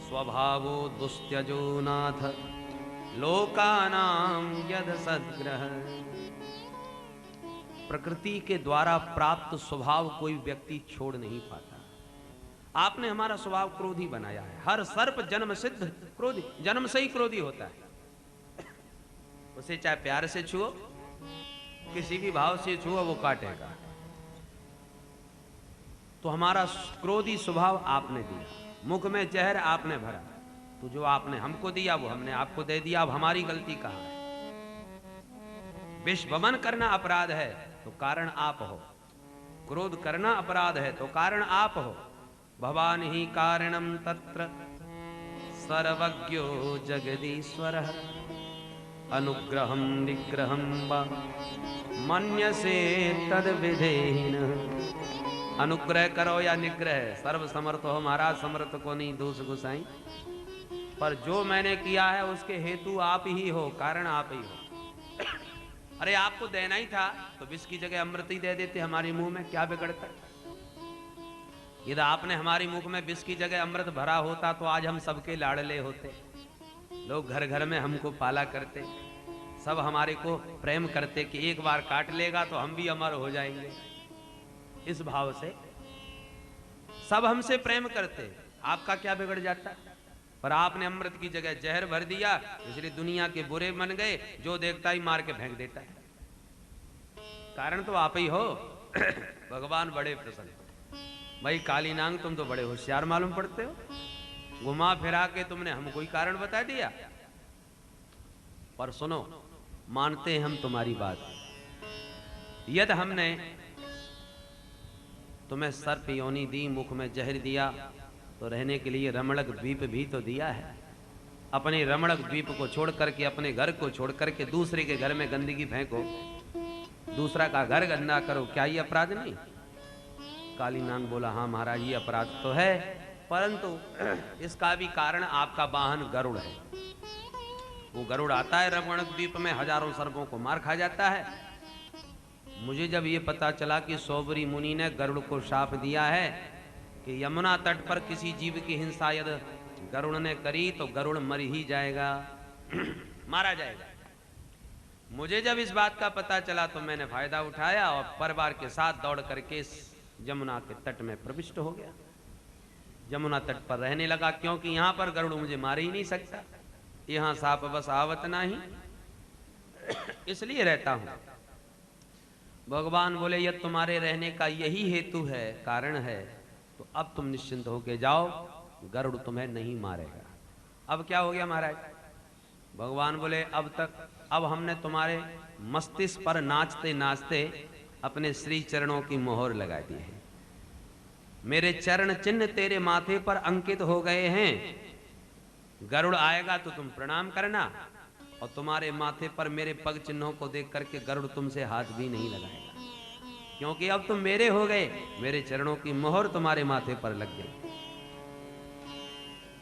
स्वभावो दुस्त्यजो नाथ लोकानां यद सद्ग्रह। प्रकृति के द्वारा प्राप्त स्वभाव कोई व्यक्ति छोड़ नहीं पाता। आपने हमारा स्वभाव क्रोधी बनाया है। हर सर्प जन्म सिद्ध क्रोधी, जन्म से ही क्रोधी होता है। उसे चाहे प्यार से छुओ, किसी भी भाव से छुओ, वो काटेगा। तो हमारा क्रोधी स्वभाव आपने दिया, मुख में जहर आपने भरा, तो जो आपने हमको दिया वो हमने आपको दे दिया। अब हमारी गलती कहां है? विष वमन करना अपराध है तो कारण आप हो, क्रोध करना अपराध है तो कारण आप हो। भवान ही कारणम तत्र सर्वज्ञो जगदीश्वरः अनुग्रहं निग्रहं वा मन्यसे तद विधेहिनः। अनुग्रह करो या निग्रह, सर्व समर्थ हो महाराज, समर्थ को नहीं दोष गुसाई। पर जो मैंने किया है उसके हेतु आप ही हो, कारण आप ही हो। अरे आपको देना ही था तो विष की जगह अमृत ही दे देते हमारे मुंह में, क्या बिगड़ता? यदि आपने हमारी मुख में विष की जगह अमृत भरा होता तो आज हम सबके लाडले होते, लोग घर घर में हमको पाला करते, सब हमारे को प्रेम करते कि एक बार काट लेगा तो हम भी अमर हो जाएंगे। इस भाव से सब हमसे प्रेम करते, आपका क्या बिगड़ जाता? पर आपने अमृत की जगह जहर भर दिया, इसलिए दुनिया के बुरे बन गए, जो देखता ही मार के फेंक देता है। कारण तो आप ही हो। भगवान बड़े प्रसन्न। भाई काली नांग, तुम तो बड़े होशियार मालूम पड़ते हो, घुमा फिरा के तुमने हमको ही कारण बता दिया। पर सुनो, मानते हैं हम तुम्हारी बात। यदि हमने तुम्हें सर्प योनि दी, मुख में जहर दिया, तो रहने के लिए रमणक द्वीप भी तो दिया है। अपने रमणक द्वीप को छोड़ करके, अपने घर को छोड़ करके दूसरे के घर में गंदगी फेंको, दूसरा का घर गंदा करो, क्या ये अपराध नहीं? काली नांग बोला, हाँ महाराज ये अपराध तो है, परंतु इसका भी कारण आपका वाहन गरुड़ है। वो गरुड़ आता है रमणक द्वीप में, हजारों सर्पों को मार खा जाता है। मुझे जब ये पता चला कि सौबरी मुनि ने गरुड़ को शाप दिया है कि यमुना तट पर किसी जीव की हिंसा यदि गरुड़ ने करी तो गरुड़ मर ही जाएगा, मारा जाएगा। मुझे जब इस बात का पता चला तो मैंने फायदा उठाया और परिवार के साथ दौड़ करके यमुना के तट में प्रविष्ट हो गया। यमुना तट पर रहने लगा, क्योंकि यहां पर गरुड़ मुझे मार ही नहीं सकता, यहां साप बस आवत नहीं, इसलिए रहता हूं। भगवान बोले, यह तुम्हारे रहने का यही हेतु है, कारण है, तो अब तुम निश्चिंत होके जाओ, गरुड़ तुम्हें नहीं मारेगा। अब क्या हो गया महाराज? भगवान बोले, अब हमने तुम्हारे मस्तिष्क पर नाचते नाचते अपने श्री चरणों की मोहर लगा दी है। मेरे चरण चिन्ह तेरे माथे पर अंकित हो गए हैं। गरुड़ आएगा तो तुम प्रणाम करना, और तुम्हारे माथे पर मेरे पग चिन्हों को देख करके गरुड़ तुमसे हाथ भी नहीं लगाएगा, क्योंकि अब तुम मेरे हो गए, मेरे चरणों की मोहर तुम्हारे माथे पर लग गई।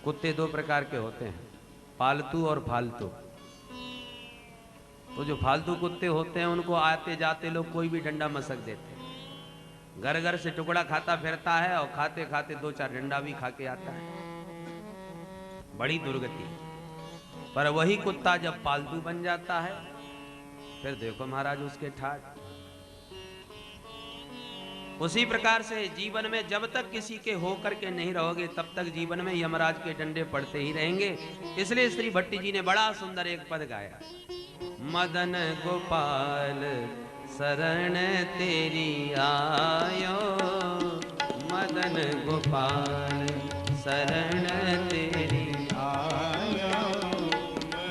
कुत्ते दो प्रकार के होते हैं, पालतू और फालतू। तो जो फालतू कुत्ते होते हैं उनको आते जाते लोग कोई भी डंडा मसक देते हैं, घर घर से टुकड़ा खाता फिरता है और खाते खाते दो चार डंडा भी खा के आता है, बड़ी दुर्गति। पर वही कुत्ता जब पालतू बन जाता है, फिर देखो महाराज उसके ठाठ। उसी प्रकार से जीवन में जब तक किसी के होकर के नहीं रहोगे, तब तक जीवन में यमराज के डंडे पड़ते ही रहेंगे। इसलिए श्री भट्टी जी ने बड़ा सुंदर एक पद गाया, मदन गोपाल शरण तेरी आयो, मदन गोपाल शरण तेरी आयो,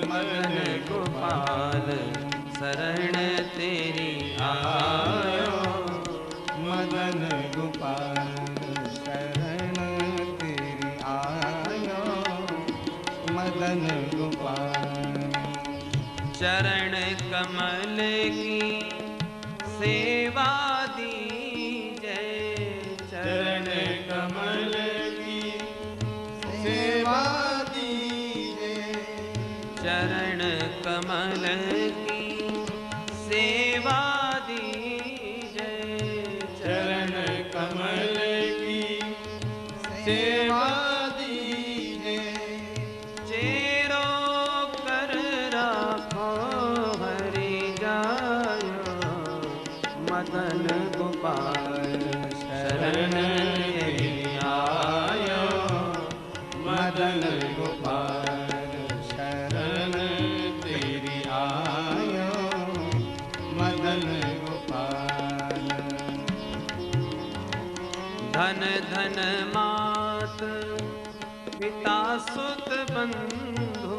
मदन गोपाल शरण तेरी आयो, मदन गोपाल शरण तेरी आयो, मदन गोपाल। चरण कमल की सेवा दीजय, चरण कमल की सेवा दीजय, चरण कमल की सेवा दीजय, चरण कमल की सेवा दीजय, मदन गोपाल शरण तेरी आयो मदन गोपाल। धन धन मात पिता सुत बंधु,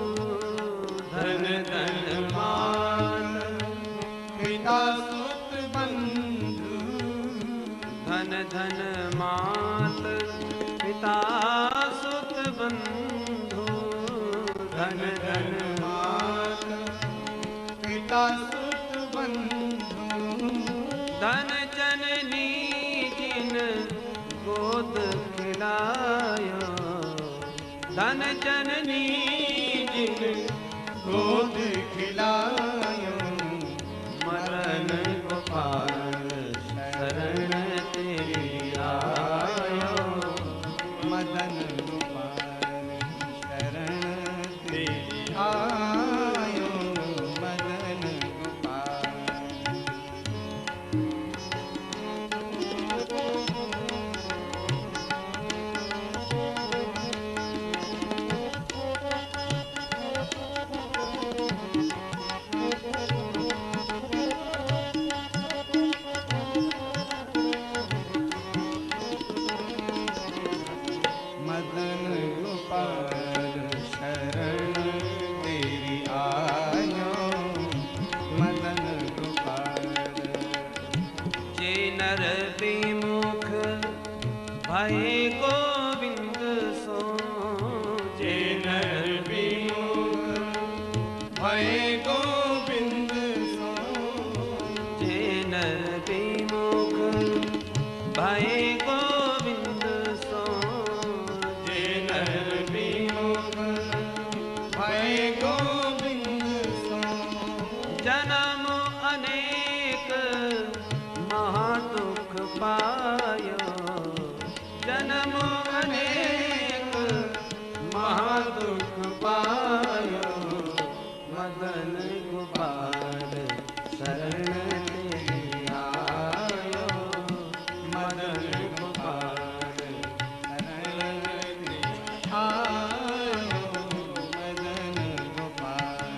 धन धन मात पिता सुत बंधु, धन धन मात पिता सुत बंधु, धन धन मात पिता सुत बंधु, धन जननी जिन गोद खिलायो, धन जननी जिन गोद खिलायो मदन गोपाल शरण तेरी आयो, मदन गोपाल शरण तेरी आयो मदन गोपाल। मदन गोपाल शरण तेरी आयो मदन गोपाल। जे नर विमुख भय गोविंद सो, जे नर विमुख भय गोविंद सो, जे नर विमुख भय गोविंद सो, जे नर विमुख भय गोविंद सो, जन्म अनेक महादुख पायो, जन्म अनेक महादुख पायो, मदन गोपाल शरण तेरी आयो, मदन गोपाल शरण तेरी आयो मदन गोपाल।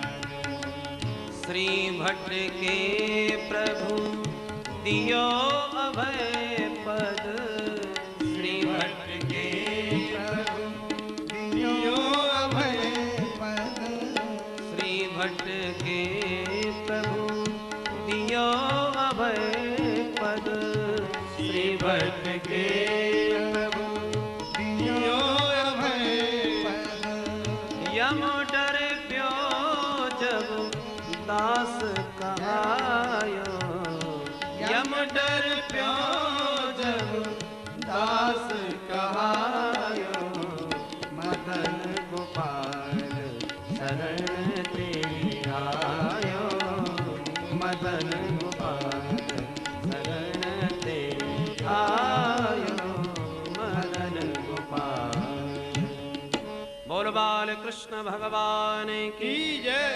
श्री भट्ट के प्रभु दियो अभय पद, श्री भट्ट के प्रभु दियो अभय पद, श्री भट्ट के प्रभु दियो अभय पद, श्री भट्ट के प्रभु दियो अभय पद। यम डर प्यो जब दास कहायो, यम डर प्यो जब दास कहायो मदन गोपाल शरण तेरी आयो, मदन गोपाल शरण तेरी आयो, मदन गोपाल। बोल बाल कृष्ण भगवान की की जय,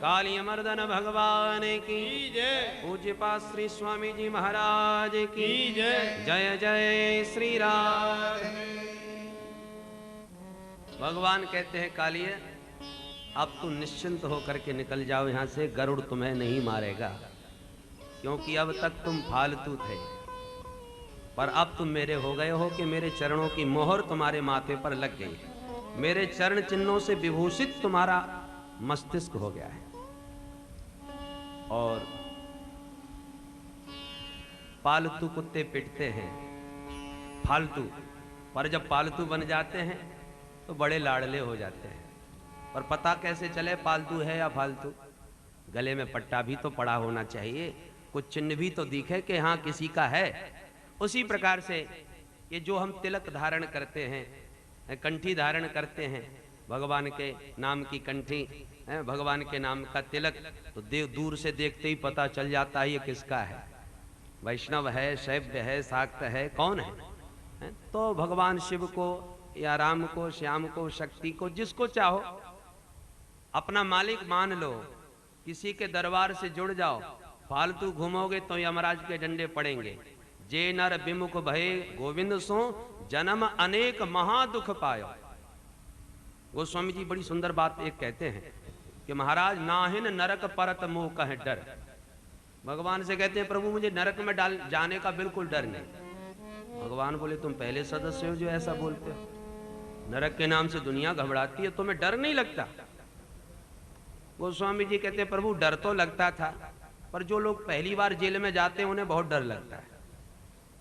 काली मर्दन भगवान की जय, पूज्य पास श्री स्वामी जी महाराज की जय। जय जय श्री राम। भगवान कहते हैं कालिए अब तुम निश्चिंत होकर के निकल जाओ यहाँ से, गरुड़ तुम्हें नहीं मारेगा, क्योंकि अब तक तुम फालतू थे, पर अब तुम मेरे हो गए हो कि मेरे चरणों की मोहर तुम्हारे माथे पर लग गई है, मेरे चरण चिन्हों से विभूषित तुम्हारा मस्तिष्क हो गया है। और पालतू कुत्ते पिटते हैं फालतू, पर जब पालतू बन जाते हैं तो बड़े लाडले हो जाते हैं। पर पता कैसे चले पालतू है या फालतू? गले में पट्टा भी तो पड़ा होना चाहिए, कुछ चिन्ह भी तो दिखे कि हाँ किसी का है। उसी प्रकार से ये जो हम तिलक धारण करते हैं, कंठी धारण करते हैं, भगवान के नाम की कंठी, भगवान के नाम का तिलक, तो दूर से देखते ही पता चल जाता है ये किसका है, वैष्णव है, शैव्य है, शाक्त है, कौन है? तो भगवान शिव को या राम को, श्याम को, शक्ति को, जिसको चाहो अपना मालिक मान लो, किसी के दरबार से जुड़ जाओ, फालतू घूमोगे तो यमराज के डंडे पड़ेंगे। जे नर विमुख भये गोविंद सो, जन्म अनेक महादुख पायो। गोस्वामी जी बड़ी सुंदर बात एक कहते हैं कि महाराज नाहिन नरक परत मोह कह डर। भगवान से कहते हैं प्रभु मुझे नरक में डाल जाने का बिल्कुल डर नहीं। भगवान बोले तुम पहले सदस्य हो जो ऐसा बोलते हो। नरक के नाम से दुनिया घबराती है, तुम्हें डर नहीं लगता? गोस्वामी जी कहते हैं प्रभु डर तो लगता था, पर जो लोग पहली बार जेल में जाते हैं उन्हें बहुत डर लगता है,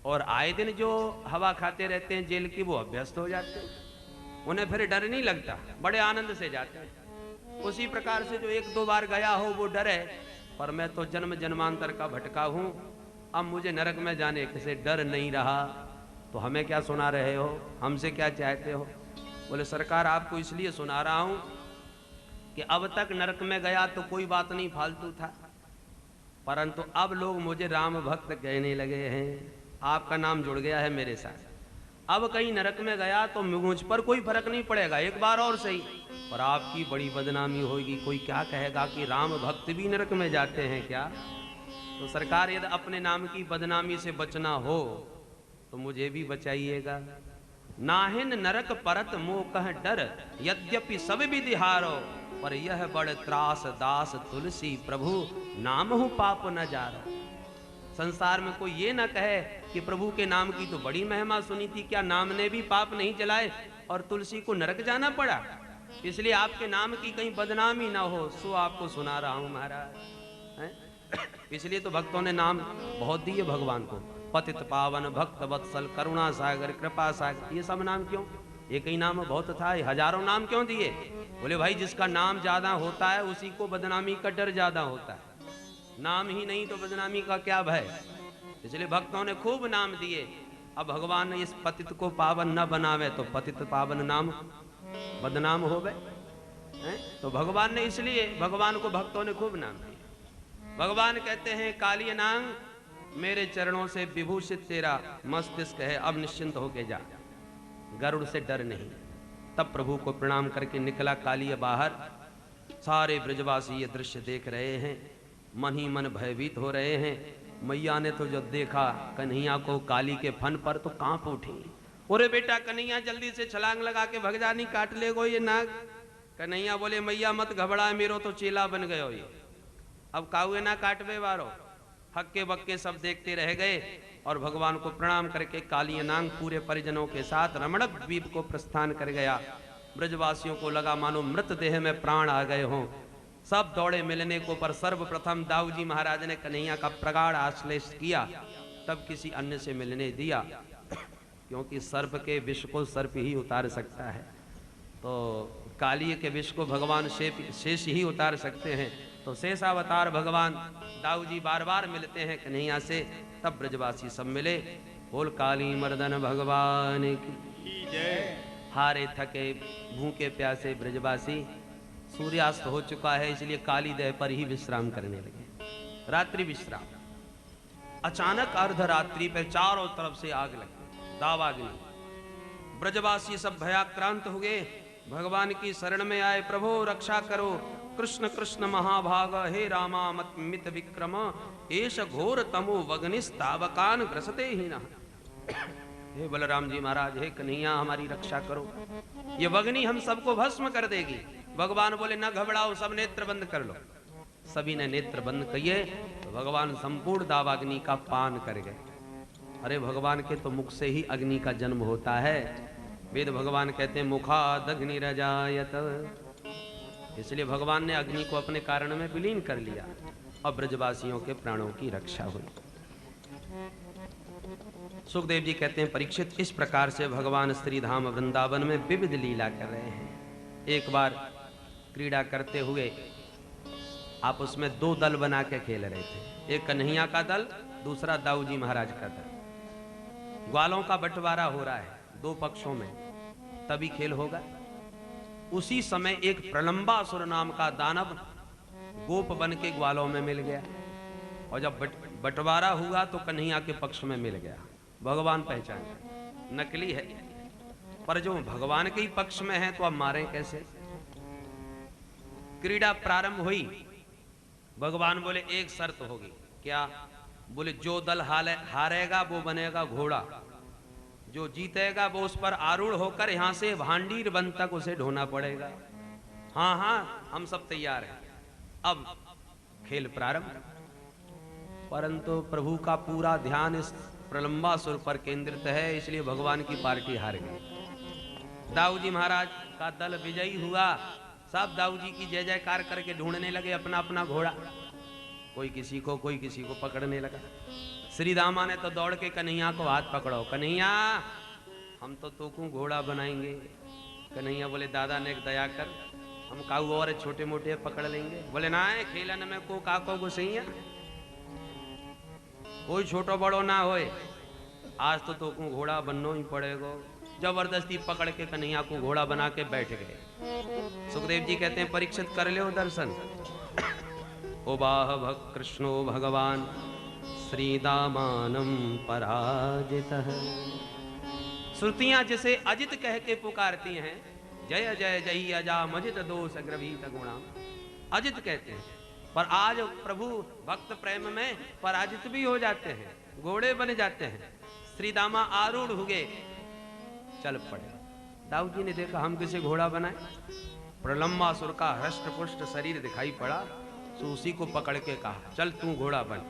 और आए दिन जो हवा खाते रहते हैं जेल की वो अभ्यस्त हो जाते हैं, उन्हें फिर डर नहीं लगता, बड़े आनंद से जाते हैं। उसी प्रकार से जो एक दो बार गया हो वो डरे, पर मैं तो जन्म जन्मांतर का भटका हूं, अब मुझे नरक में जाने से डर नहीं रहा। तो हमें क्या सुना रहे हो, हमसे क्या चाहते हो? बोले सरकार आपको इसलिए सुना रहा हूं कि अब तक नरक में गया तो कोई बात नहीं, फालतू था, परंतु अब लोग मुझे राम भक्त कहने लगे हैं, आपका नाम जुड़ गया है मेरे साथ। अब कहीं नरक में गया तो मुझ पर कोई फर्क नहीं पड़ेगा, एक बार और सही, पर आपकी बड़ी बदनामी होगी। कोई क्या कहेगा कि राम भक्त भी नरक में जाते हैं क्या? तो सरकार यदि अपने नाम की बदनामी से बचना हो तो मुझे भी बचाइएगा। नाहिन नरक परत मोह कह डर, यद्यपि सब विधिहारो, पर यह बड़ त्रास दास तुलसी प्रभु नामहु पाप न जारो। संसार में कोई ये ना कहे कि प्रभु के नाम की तो बड़ी महिमा सुनी थी, क्या नाम ने भी पाप नहीं चलाए और तुलसी को नरक जाना पड़ा? इसलिए आपके नाम की कहीं बदनामी ना हो, सो आपको सुना रहा हूं महाराज। इसलिए तो भक्तों ने नाम बहुत दिए भगवान को, पतित पावन भक्त वत्सल करुणा सागर कृपा सागर, ये सब नाम क्यों? एक ही नाम बहुत था, हजारों नाम क्यों दिए? बोले भाई जिसका नाम ज्यादा होता है उसी को बदनामी का डर ज्यादा होता है, नाम ही नहीं तो बदनामी का क्या भय? इसलिए भक्तों ने खूब नाम दिए। अब भगवान ने इस पतित को पावन न बनावे तो पतित पावन नाम बदनाम हो गए, तो भगवान ने इसलिए भगवान को भक्तों ने खूब नाम दिए। भगवान कहते हैं काली नांग मेरे चरणों से विभूषित तेरा मस्तिष्क है, अब निश्चिंत होके जा, गरुड़ से डर नहीं। तब प्रभु को प्रणाम करके निकला कालिया बाहर। सारे ब्रजवासी ये दृश्य देख रहे हैं, मन ही मन भयभीत हो रहे हैं। मैया ने तो जब देखा कन्हैया को काली के फन पर तो कांप उठी। अरे बेटा कन्हैया जल्दी से छलांग लगा के भग जा, नहीं काट ले गो ये नाग। कन्हैया बोले मैया मत घबरा, मेरो तो चेला बन गयो ये, अब काहुए ना काटवे वारो। हक्के बक्के सब देखते रह गए और भगवान को प्रणाम करके काली नांग पूरे परिजनों के साथ रमणक द्वीप को प्रस्थान कर गया। ब्रजवासियों को लगा मानो मृतदेह में प्राण आ गए हों। सब दौड़े मिलने को, पर सर्वप्रथम दाऊजी महाराज ने कन्हैया का प्रगाढ़ आश्लेष किया, तब किसी अन्य से मिलने दिया, क्योंकि सर्प के विष को सर्प ही उतार सकता है, तो काली के विष को भगवान शेष ही उतार सकते हैं। तो शेषावतार भगवान दाऊजी बार बार मिलते हैं कन्हैया से। तब ब्रजवासी सब मिले, बोल काली मर्दन भगवान की जय। हारे थके भूखे प्यासे ब्रजवासी, सूर्यास्त हो चुका है इसलिए काली देह पर ही विश्राम करने लगे। रात्रि विश्राम। अचानक अर्धरात्रि पर चारों तरफ से आग लगी, दावाग्नि। ब्रजवासी सब भयाक्रांत हुए, भगवान की शरण में आए, प्रभु रक्षा करो, कृष्ण कृष्ण महाभाग, हे रामा मत मित विक्रम, एष घोर तमो वग्निस्तावकान ग्रसते ही न। हे बलराम जी महाराज, हे कन्हैया हमारी रक्षा करो, ये वग्नि हम सबको भस्म कर देगी। भगवान बोले न घबराओ, सब नेत्र बंद कर लो। सभी ने नेत्र बंद किए तो भगवान संपूर्ण दावाग्नि का पान कर गए। अरे भगवान के तो मुख से ही अग्नि का जन्म होता है। वेद भगवान कहते हैं मुखादग्नि रजायत, इसलिए भगवान ने अग्नि को अपने कारण में विलीन कर लिया और ब्रजवासियों के प्राणों की रक्षा हुई। सुखदेव जी कहते हैं परीक्षित, इस प्रकार से भगवान श्री धाम वृंदावन में विविध लीला कर रहे हैं। एक बार क्रीड़ा करते हुए आप उसमें दो दल बना के खेल रहे थे, एक कन्हैया का दल, दूसरा दाऊजी महाराज का दल। ग्वालों का बंटवारा हो रहा है दो पक्षों में, तभी खेल होगा। उसी समय एक प्रलंबासुर नाम का दानव गोप बन के ग्वालों में मिल गया, और जब बंटवारा हुआ तो कन्हैया के पक्ष में मिल गया। भगवान पहचान गए नकली है, पर जो भगवान के ही पक्ष में है तो अब मारें कैसे। क्रीड़ा प्रारंभ हुई। भगवान बोले एक शर्त होगी। क्या? बोले जो दल हारेगा वो बनेगा घोड़ा, जो जीतेगा वो उस पर आरूढ़ होकर यहां से भांडीर वन तक उसे ढोना पड़ेगा। हाँ हाँ, हम सब तैयार हैं। अब खेल प्रारंभ। परंतु प्रभु का पूरा ध्यान इस प्रलंबासुर पर केंद्रित है, इसलिए भगवान की पार्टी हार गई। दाऊ जी महाराज का दल विजयी हुआ। सब दाऊ जी की जय जयकार करके ढूंढने लगे अपना अपना घोड़ा। कोई किसी को पकड़ने लगा। श्री रामा ने तो दौड़ के कन्हैया को हाथ पकड़ो, कन्हैया हम तो तोकू घोड़ा बनाएंगे। कन्हैया बोले दादा ने दया कर, हम काऊ और छोटे मोटे पकड़ लेंगे। बोले ना, खेलन में को काको गुसैया, कोई छोटो बड़ो ना होए, आज तो तोकू घोड़ा बननो ही पड़ेगो। जबरदस्ती पकड़ के कन्हैया को घोड़ा बना के बैठ गए। सुखदेव जी कहते हैं परीक्षित कर लो दर्शन। उबाह कृष्णो भगवान श्रीदामानं पराजितः। श्रुतियां जिसे अजित कह के पुकारती हैं, जय जय जय अजा मजित दोष ग्रवीत गुणा, अजित कहते हैं। पर आज प्रभु भक्त प्रेम में पराजित भी हो जाते हैं, घोड़े बन जाते हैं। श्रीदामा आरूढ़ हुए, चल पड़े। दाऊ जी ने देखा हम किसे घोड़ा बनाए। प्रलंबासुर का हृष्ट पुष्ट शरीर दिखाई पड़ा, तो उसी को पकड़ के कहा चल तू घोड़ा बन।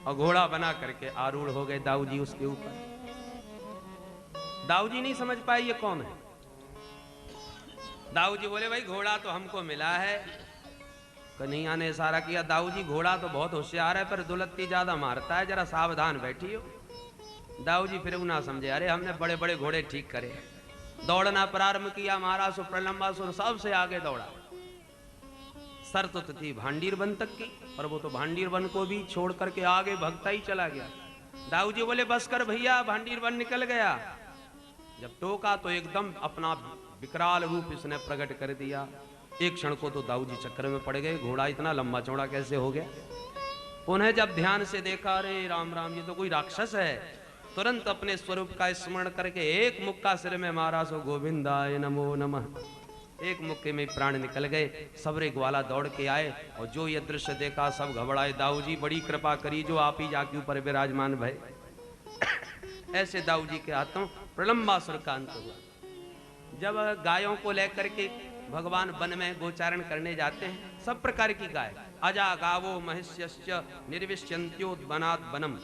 और घोड़ा बना करके आरूढ़ हो गए दाऊ जी उसके ऊपर। दाऊ जी नहीं समझ पाए ये कौन है। दाऊ जी बोले भाई घोड़ा तो हमको मिला है। कन्हैया ने इशारा किया, दाऊ जी घोड़ा तो बहुत होशियार है पर दुलत्ती ज्यादा मारता है, जरा सावधान बैठियो। दाऊ जी फिर ना समझे, अरे हमने बड़े बड़े घोड़े ठीक करे। दौड़ना प्रारंभ किया, महाराज प्रलंबासुर सबसे आगे दौड़ा। शर्त तो थी भांडीर वन तक की, पर वो तो भांडीर वन को भी छोड़ करके आगे भगता ही चला गया। दाऊ जी बोले बस कर भैया, भांडीर वन निकल गया। जब टोका तो एकदम अपना विकराल रूप इसने प्रकट कर दिया। एक क्षण को तो दाऊ जी चक्कर में पड़ गए, घोड़ा इतना लंबा चौड़ा कैसे हो गया। पुनः जब ध्यान से देखा, अरे राम राम ये तो कोई राक्षस है। तुरंत अपने स्वरूप का स्मरण करके एक मुक्का सिर में मारा, सो गोविंदाय नमो नमः। एक मुक्के में प्राण निकल गए। सबरे ग्वाला दौड़ के आए और जो ये दृश्य देखा सब घबराए। दाऊ जी बड़ी कृपा करी जो आप ही जाके ऊपर विराजमान भय। ऐसे दाऊ जी के हाथों प्रलंबासुर का अंत हुआ। जब गायों को लेकर के भगवान वन में गोचारण करने जाते हैं, सब प्रकार की गाय, अजा गावो महिष्यश्च निर्विश्यन्त्योद वनाद वनम,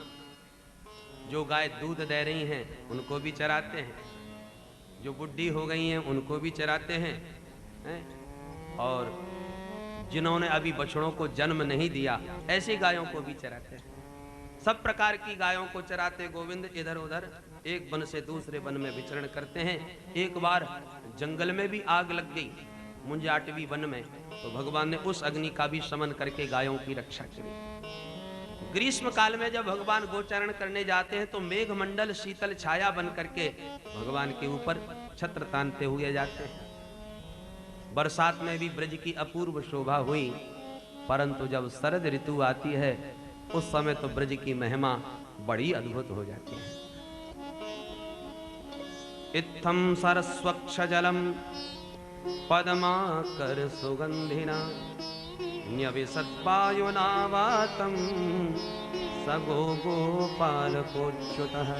जो गाय दूध दे रही हैं उनको भी चराते हैं, जो बुढ़ी हो गई हैं उनको भी चराते हैं, और जिन्होंने अभी बछड़ों को जन्म नहीं दिया ऐसी गायों को भी चराते हैं। सब प्रकार की गायों को चराते गोविंद इधर उधर एक वन से दूसरे वन में विचरण करते हैं। एक बार जंगल में भी आग लग गई, मुंजाटवी वन में, तो भगवान ने उस अग्नि का भी शमन करके गायों की रक्षा की। ग्रीष्म काल में जब भगवान गोचारण करने जाते हैं तो मेघ मंडल शीतल छाया बन करके भगवान के ऊपर छत्र तानते हुए जाते हैं। बरसात में भी ब्रज की अपूर्व शोभा हुई, परंतु जब शरद ऋतु आती है उस समय तो ब्रज की महिमा बड़ी अद्भुत हो जाती है। इत्थम सरस्वच्छ जलम पद्माकर सुगंधिना न्यविसद्वायुना वातम सगो गोपाल कोच्युतः।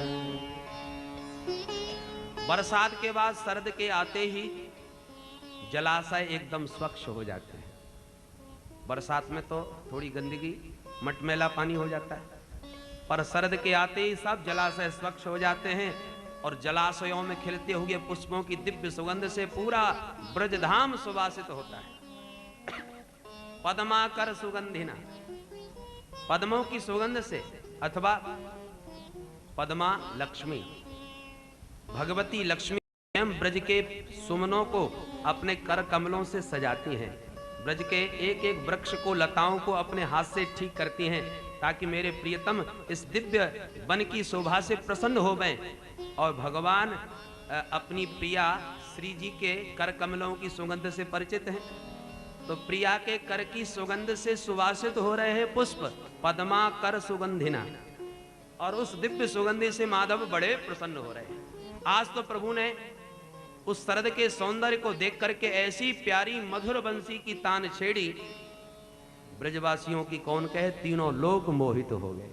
बरसात के बाद शरद के आते ही जलाशय एकदम स्वच्छ हो जाते हैं। बरसात में तो थोड़ी गंदगी मटमैला पानी हो जाता है, पर शरद के आते ही सब जलाशय स्वच्छ हो जाते हैं और जलाशयों में खिलते हुए पुष्पों की दिव्य सुगंध से पूरा ब्रजधाम सुवासित होता है। पद्माकर सुगंधिना, पद्मों की सुगंध से, अथवा पद्मा लक्ष्मी, भगवती लक्ष्मी स्वयं ब्रज के सुमनों को अपने कर कमलों से सजाती हैं। ब्रज के एक एक वृक्ष को, लताओं को अपने हाथ से ठीक करती हैं ताकि मेरे प्रियतम इस दिव्य वन की शोभा से प्रसन्न हो गए। और भगवान अपनी प्रिया श्री जी के कर कमलों की सुगंध से परिचित हैं, तो प्रिया के कर की सुगंध से सुवासित हो रहे हैं पुष्प पद्मा कर सुगंधिना, और उस दिव्य सुगंधि से माधव बड़े प्रसन्न हो रहे हैं। आज तो प्रभु ने उस शरद के सौंदर्य को देख करके ऐसी प्यारी मधुर बंसी की तान छेड़ी, ब्रजवासियों की कौन कहे, तीनों लोक मोहित हो गए।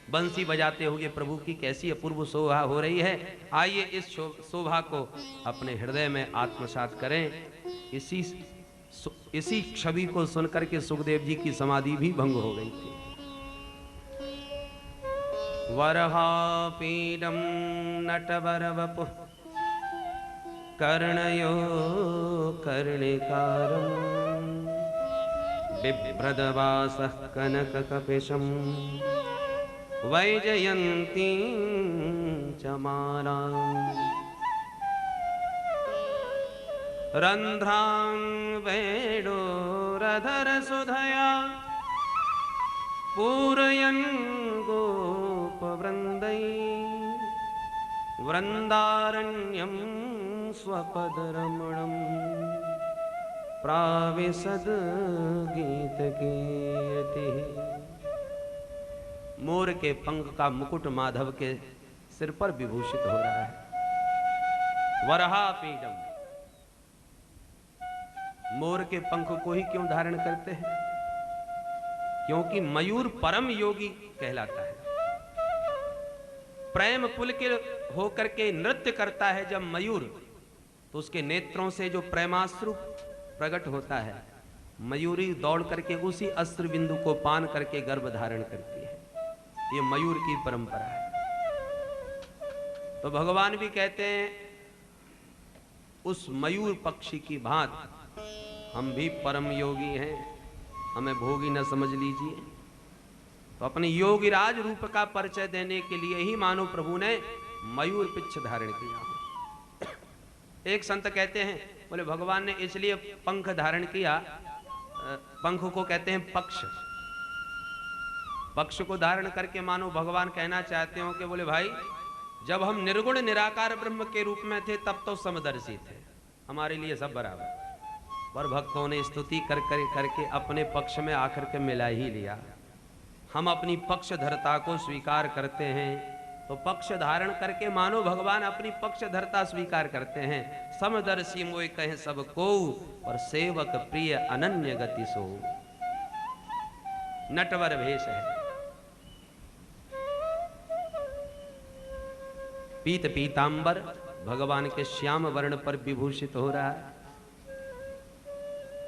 बंसी बजाते हुए प्रभु की कैसी अपूर्व शोभा हो रही है। आइए इस शोभा को अपने हृदय में आत्मसात करें। इसी छवि को सुनकर के सुखदेव जी की समाधि भी भंग हो गई थी। वरहापीडं नटवरवपुः कर्णयो कर्णिकारं बिभ्रदवासः कनककपिशं वैजयन्तीं च मालाम् रन्ध्रां वेणोरधरसुधया पूरयन् गोपवृन्दै वृन्दारण्यं स्वपदरमणं प्राविशद गीतकीर्तिः। मोर के पंख का मुकुट माधव के सिर पर विभूषित हो रहा है। वरहापीडम, मोर के पंख को ही क्यों धारण करते हैं? क्योंकि मयूर परम योगी कहलाता है। प्रेम पुलकित होकर के नृत्य करता है जब मयूर, तो उसके नेत्रों से जो प्रेमाश्रु प्रकट होता है, मयूरी दौड़ करके उसी अस्त्र बिंदु को पान करके गर्भ धारण करती है। ये मयूर की परंपरा है। तो भगवान भी कहते हैं उस मयूर पक्षी की भांति हम भी परम योगी हैं, हमें भोगी न समझ लीजिए। तो अपने योगिराज रूप का परिचय देने के लिए ही मानो प्रभु ने मयूर पिच्छ धारण किया। एक संत कहते हैं, बोले भगवान ने इसलिए पंख धारण किया, पंख को कहते हैं पक्ष। पक्ष को धारण करके मानो भगवान कहना चाहते हो कि बोले भाई, जब हम निर्गुण निराकार ब्रह्म के रूप में थे तब तो समदर्शी थे, हमारे लिए सब बराबर। पर भक्तों ने स्तुति करके अपने पक्ष में आकर के मिला ही लिया। हम अपनी पक्षधरता को स्वीकार करते हैं, तो पक्ष धारण करके मानो भगवान अपनी पक्षधरता स्वीकार करते हैं। समदर्शी मोय कहे सब को, और सेवक प्रिय अनन्य गति सो। नटवर भेष है, पीत पीतांबर भगवान के श्याम वर्ण पर विभूषित हो रहा है।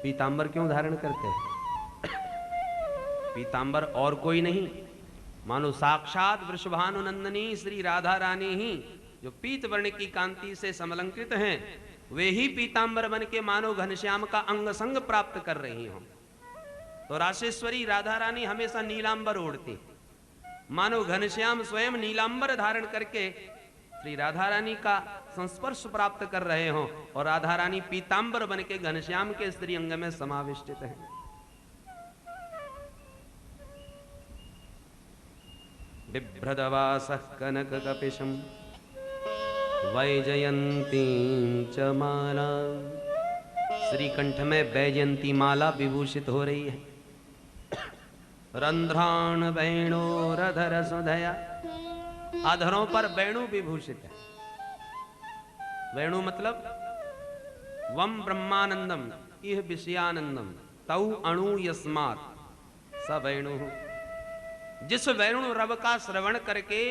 पीतांबर क्यों धारण करते हैं? पीतांबर और कोई नहीं, मानो साक्षात वृषभानुनंदनी श्री राधा रानी ही, जो पीत वर्ण की कांति से समलंकृत हैं, वे ही पीतांबर बन के मानो घनश्याम का अंग संग प्राप्त कर रही हों। तो राशेश्वरी राधा रानी हमेशा नीलांबर ओढ़ती, मानो घनश्याम स्वयं नीलांबर धारण करके श्री राधा रानी का संस्पर्श प्राप्त कर रहे हों, और राधा रानी पीतांबर बन के घनश्याम के स्त्री अंग में समाविष्टित है। बिभ्रदवासः कनककपिशं वैजयन्तीं च माला। श्रीकंठ में वैजयंती माला विभूषित हो रही है। रंध्रान वेणोरधर सुधया, अधरों पर वेणु विभूषित है। वेणु मतलब वम ब्रह्मानंदम इह विषयानंदम तौ अणु यस्मात् स वेणु। जिस वेणु रव का श्रवण करके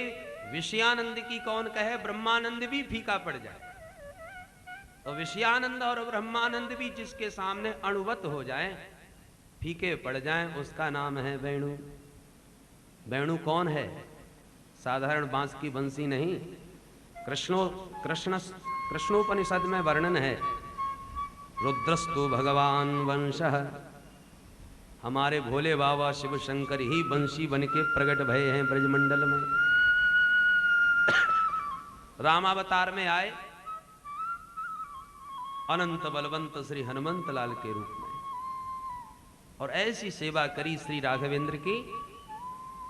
विषयानंद की कौन कहे, ब्रह्मानंद भी फीका पड़ जाए। तो विषयानंद और ब्रह्मानंद भी जिसके सामने अणुवत हो जाए, फीके पड़ जाएं, उसका नाम है वेणु। वेणु कौन है? साधारण बांस की बंसी नहीं। कृष्णोपनिषद में वर्णन है, रुद्रस्तु भगवान वंशः, हमारे भोले बाबा शिव शंकर ही बंशी बन के प्रकट भये हैं ब्रजमंडल में। रामावतार में आए अनंत बलवंत श्री हनुमंत लाल के रूप में, और ऐसी सेवा करी श्री राघवेंद्र की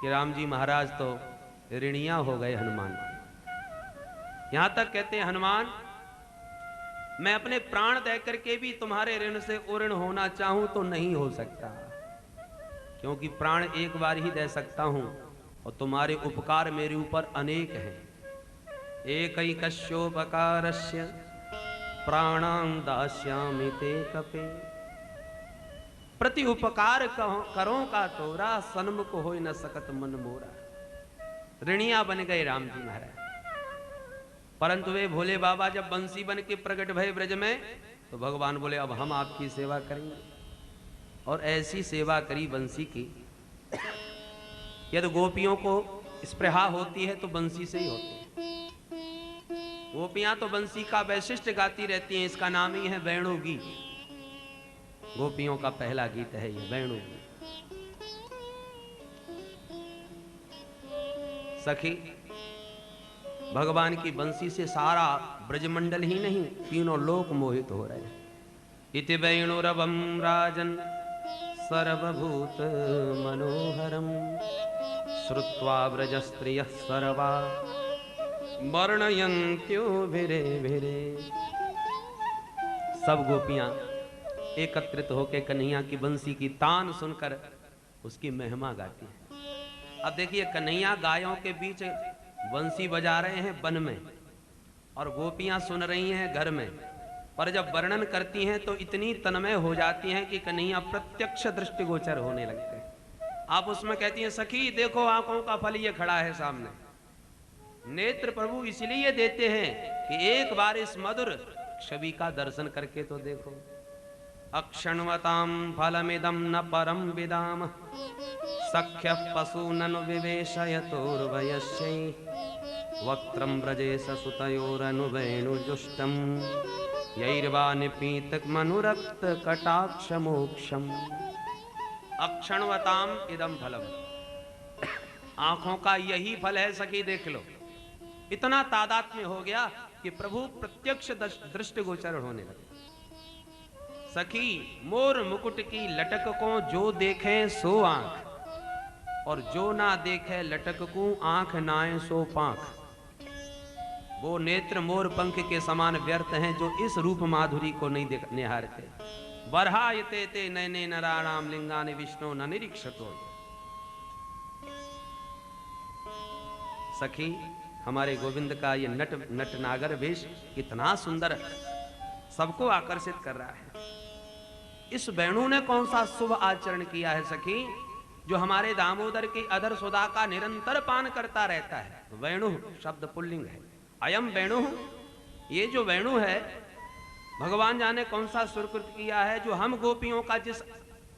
कि राम जी महाराज तो ऋणिया हो गए हनुमान। यहां तक कहते हैं, हनुमान मैं अपने प्राण दे करके भी तुम्हारे ऋण से उऋण होना चाहूं तो नहीं हो सकता, क्योंकि प्राण एक बार ही दे सकता हूं, और तुम्हारे उपकार मेरे ऊपर अनेक हैं। एकैकस्योपकारस्य प्राणां दास्यामि ते कपे। प्रति उपकार करो का तोरा, सन्मुख होय न सकत मन मोरा। ऋणिया बन गए राम जी महाराज। परंतु वे भोले बाबा जब बंसी बन के प्रकट भय ब्रज में, तो भगवान बोले अब हम आपकी सेवा करेंगे। और ऐसी सेवा करी बंसी की, यदि गोपियों को स्पृहा होती है तो बंसी से ही होती है। गोपियां तो बंसी का वैशिष्ट गाती रहती हैं, इसका नाम ही है वेणु गीत। गोपियों का पहला गीत है ये वेणु गीत। सखी, भगवान की बंसी से सारा ब्रजमंडल ही नहीं, तीनों लोक मोहित हो रहे हैं। इति वेणुरवं राजन सर्वभूत मनोहरम श्रुत्वा ब्रज स्त्रियः सर्वा वर्णयन्त्यो भिरे भिरे। सब गोपियां एकत्रित होकर कन्हैया की बंसी की तान सुनकर उसकी महिमा गाती है। अब देखिए, कन्हैया गायों के बीच बंसी बजा रहे हैं वन में, और गोपियां सुन रही हैं घर में। पर जब वर्णन करती हैं तो इतनी तन्मय हो जाती हैं कि कन्हैया प्रत्यक्ष दृष्टिगोचर होने लगते हैं। आप उसमें कहती हैं, सखी देखो आंखों का फल ये खड़ा है सामने। नेत्र प्रभु इसलिए देते हैं कि एक बार इस मधुर छवि का दर्शन करके तो देखो। अक्षण्वतां फलमिदं न परम विदाम सख्य पशूननु विवेशयतोर्वयस्यै वक्त्रं व्रजेश सुतयोरनुवेणुजुष्टं यैर्वा निपीतमनुरक्त कटाक्ष मोक्षम। अक्षण्वताम इदम फलम, आंखों का यही फल है सखी, देख लो। इतना तादात्म्य हो गया कि प्रभु प्रत्यक्ष दृष्टिगोचर होने लगे। सखी, मोर मुकुट की लटक को जो देखे सो आंख, और जो ना देखे लटक को आंख नाए सो पांख। वो नेत्र मोर पंख के समान व्यर्थ हैं जो इस रूप माधुरी को नहीं निहारते। बरहायते ते नयने नराणाम लिंगानि विष्णु न निरीक्षतो। सखी, हमारे गोविंद का ये नट नागर वेश कितना सुंदर सबको आकर्षित कर रहा है। इस वेणु ने कौन सा शुभ आचरण किया है सखी, जो हमारे दामोदर की अधर सुधा का निरंतर पान करता रहता है। वेणु शब्द पुल्लिंग है। अयम वेणु, ये जो वेणु है, भगवान जाने कौन सा सुकृत किया है, जो हम गोपियों का जिस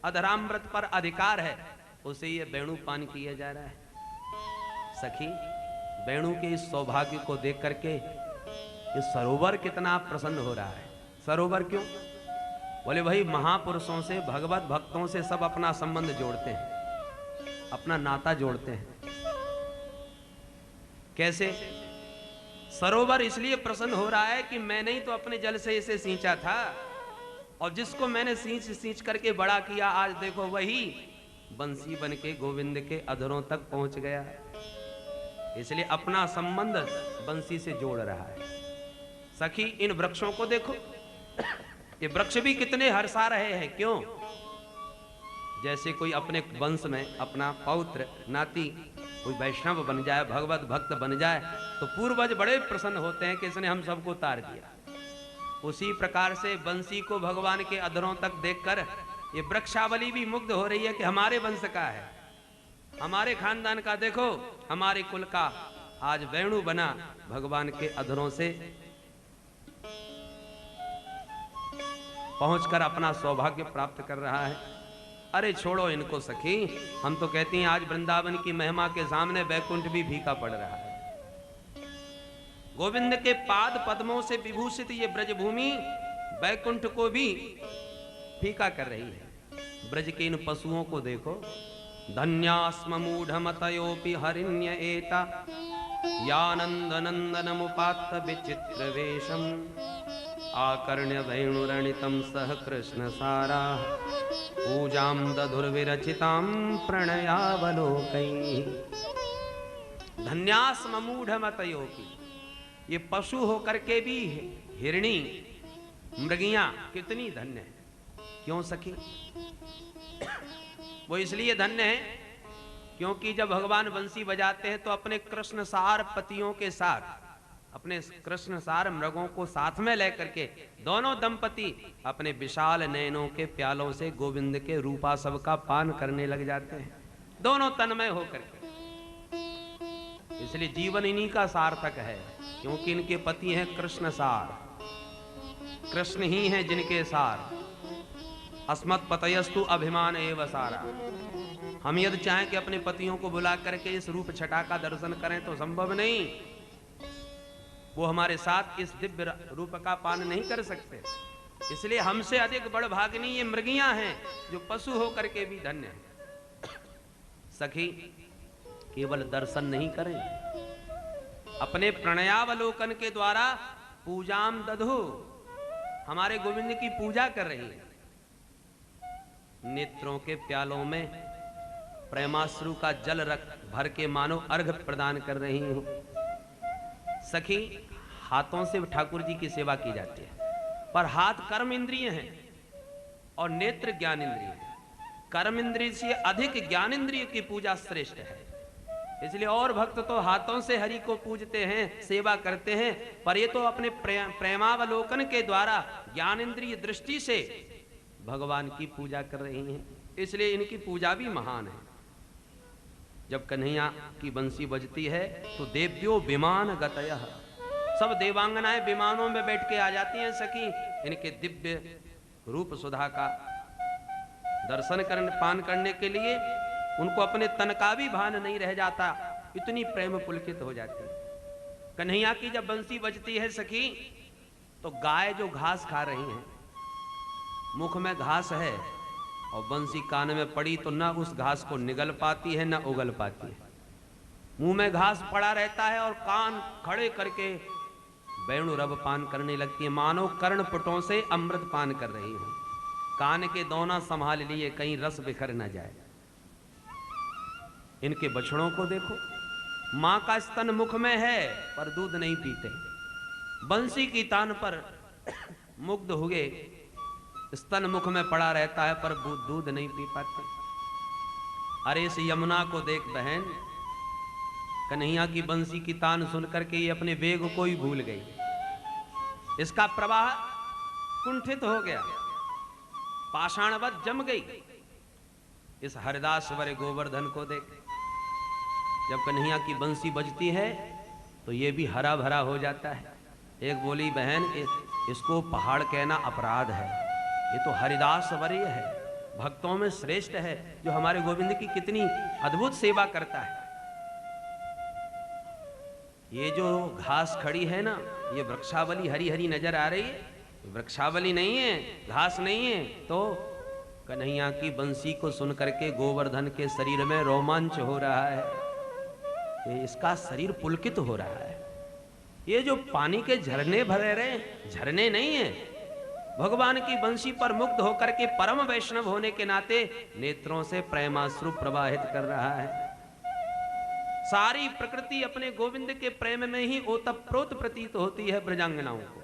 अधरामृत पर अधिकार है उसे ये वेणु पान किया जा रहा है। सखी, वेणु के इस सौभाग्य को देख करके ये सरोवर कितना प्रसन्न हो रहा है। सरोवर क्यों? बोले भाई, महापुरुषों से, भगवत भक्तों से सब अपना संबंध जोड़ते हैं, अपना नाता जोड़ते हैं। कैसे? सरोवर इसलिए प्रसन्न हो रहा है कि मैंने ही तो अपने जल से इसे सींचा था, और जिसको मैंने सींच करके बड़ा किया, आज देखो वही बंसी बन के गोविंद के अधरों तक पहुंच गया। इसलिए अपना संबंध बंसी से जोड़ रहा है। सखी, इन वृक्षों को देखो, ये वृक्ष भी कितने हर्षा रहे हैं। क्यों? जैसे कोई अपने वंश में अपना पौत्र नाती कोई वैष्णव बन जाए, भगवत भक्त बन जाए, तो पूर्वज बड़े प्रसन्न होते हैं कि इसने हम सबको तार दिया। उसी प्रकार से बंसी को भगवान के अधरों तक देखकर ये वृक्षावली भी मुग्ध हो रही है कि हमारे वंश का है, हमारे खानदान का। देखो, हमारे कुल का आज वेणु बना, भगवान के अधरों से पहुंचकर अपना सौभाग्य प्राप्त कर रहा है। अरे छोड़ो इनको सखी, हम तो कहते हैं आज वृंदावन की महिमा के सामने वैकुंठ भी फीका पड़ रहा है। गोविंद के पाद पद्मों से विभूषित ये ब्रजभूमि वैकुंठ को भी फीका कर रही है। ब्रज के इन पशुओं को देखो, धन्यास्म मूढ़मतयोपि हरिण्य एता यानंद नंदन मुपात्त विचित्र वेशम आकर्ण्य वेणुरणितं सह कृष्ण सारा पूजां दधुर्विरचितां प्रणयावलोकैः। धन्यास्म मूढ़मतयोपि, ये पशु होकर के भी हिरणी मृगियां कितनी धन्य है। क्यों सखी? वो इसलिए धन्य है क्योंकि जब भगवान बंसी बजाते हैं तो अपने कृष्ण सार पतियों के साथ, अपने कृष्ण सार मृगों को साथ में लेकर के दोनों दंपति अपने विशाल नयनों के प्यालों से गोविंद के रूपा सब का पान करने लग जाते हैं, दोनों तन्मय होकर के। इसलिए जीवन इन्हीं का सार्थक है, क्योंकि इनके पति हैं कृष्ण सार, कृष्ण ही हैं जिनके सार। अस्मत् पतयस्तु अभिमान एव सारा। हम यदि चाहें कि अपने पतियों को बुला करके इस रूप छटा का दर्शन करें तो संभव नहीं, वो हमारे साथ इस दिव्य रूप का पान नहीं कर सकते। इसलिए हमसे अधिक बड़ भागिनी ये मृगियां हैं जो पशु होकर के भी धन्य हैं। सखी केवल दर्शन नहीं करें, अपने प्रणयावलोकन के द्वारा पूजाम दधो, हमारे गोविंद की पूजा कर रही है। नेत्रों के प्यालों में प्रेमाश्रु का जल रख भर के मानो अर्घ प्रदान कर रही हूं। सखी हाथों से ठाकुर जी की सेवा की जाती है, पर हाथ कर्म इंद्रिय हैं और नेत्र ज्ञान इंद्रिय है। कर्म इंद्रिय से अधिक ज्ञान इंद्रिय की पूजा श्रेष्ठ है। इसलिए और भक्त तो हाथों से हरि को पूजते हैं, सेवा करते हैं, पर ये तो अपने प्रेमावलोकन के द्वारा ज्ञान इंद्रिय दृष्टि से भगवान की पूजा कर रही हैं। इसलिए इनकी पूजा भी महान है। जब कन्हैया की बंसी बजती है तो देव्यो विमान गतयः, सब देवांगनाएं विमानों में बैठ के आ जाती हैं सखी, इनके दिव्य रूप सुधा का दर्शन करने पान करने के लिए। उनको अपने तन का भी भान नहीं रह जाता, इतनी प्रेम पुलकित हो जाती है। कन्हैया की जब बंसी बजती है सखी तो गाय जो घास खा रही हैं, मुख में घास है और बंसी कान में पड़ी तो ना उस घास को निगल पाती है ना उगल पाती है। मुंह में घास पड़ा रहता है और कान खड़े करके वेणु रब पान करने लगती है, मानो कर्ण पुटों से अमृत पान कर रही हूं। कान के दोना संभाल लिए कहीं रस बिखर न जाए। इनके बछड़ों को देखो, मां का स्तन मुख में है पर दूध नहीं पीते, बंसी की तान पर मुग्ध हुए स्तन मुख में पड़ा रहता है पर दूध नहीं पी पाते। अरे इस यमुना को देख बहन, कन्हैया की बंसी की तान सुन करके ये अपने वेग को ही भूल गई, इसका प्रवाह कुंठित हो गया, पाषाणवत जम गई। इस हरिदास वरे गोवर्धन को देख, जब कन्हैया की बंसी बजती है तो ये भी हरा भरा हो जाता है। एक बोली बहन, इसको पहाड़ कहना अपराध है, ये तो हरिदास वर्य है, भक्तों में श्रेष्ठ है, जो हमारे गोविंद की कितनी अद्भुत सेवा करता है। ये जो घास खड़ी है ना, ये वृक्षावली हरी हरी नजर आ रही है, वृक्षावली नहीं है, घास नहीं है। तो कन्हैया की बंसी को सुन करके गोवर्धन के शरीर में रोमांच हो रहा है, ये इसका शरीर पुलकित हो रहा है। ये जो पानी के झरने भरे रहे, झरने नहीं है, भगवान की बंसी पर मुग्ध होकर के परम वैष्णव होने के नाते नेत्रों से प्रेमाश्रु प्रवाहित कर रहा है। सारी प्रकृति अपने गोविंद के प्रेम में ही ओतप्रोत प्रतीत होती है ब्रजांगनाओं को।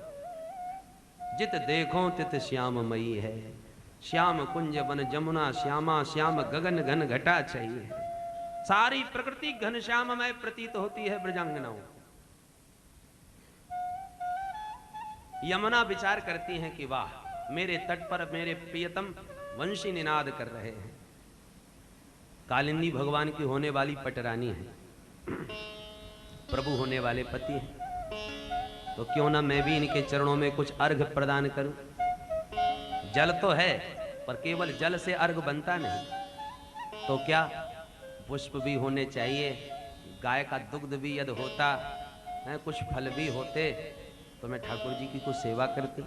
जित देखो तित श्याममयी है, श्याम कुंज वन जमुना श्यामा, श्याम गगन घन घटा चाहिए। सारी प्रकृति घनश्याममय प्रतीत होती है ब्रजांगनाओं को। यमुना विचार करती हैं कि वाह, मेरे तट पर मेरे प्रियतम वंशी निनाद कर रहे हैं। कालिंदी भगवान की होने वाली पटरानी है, प्रभु होने वाले पति हैं, तो क्यों ना मैं भी इनके चरणों में कुछ अर्घ प्रदान करूं। जल तो है पर केवल जल से अर्घ बनता नहीं, तो क्या पुष्प भी होने चाहिए, गाय का दुग्ध भी यदि होता है, कुछ फल भी होते तो मैं ठाकुर जी की कुछ सेवा करती।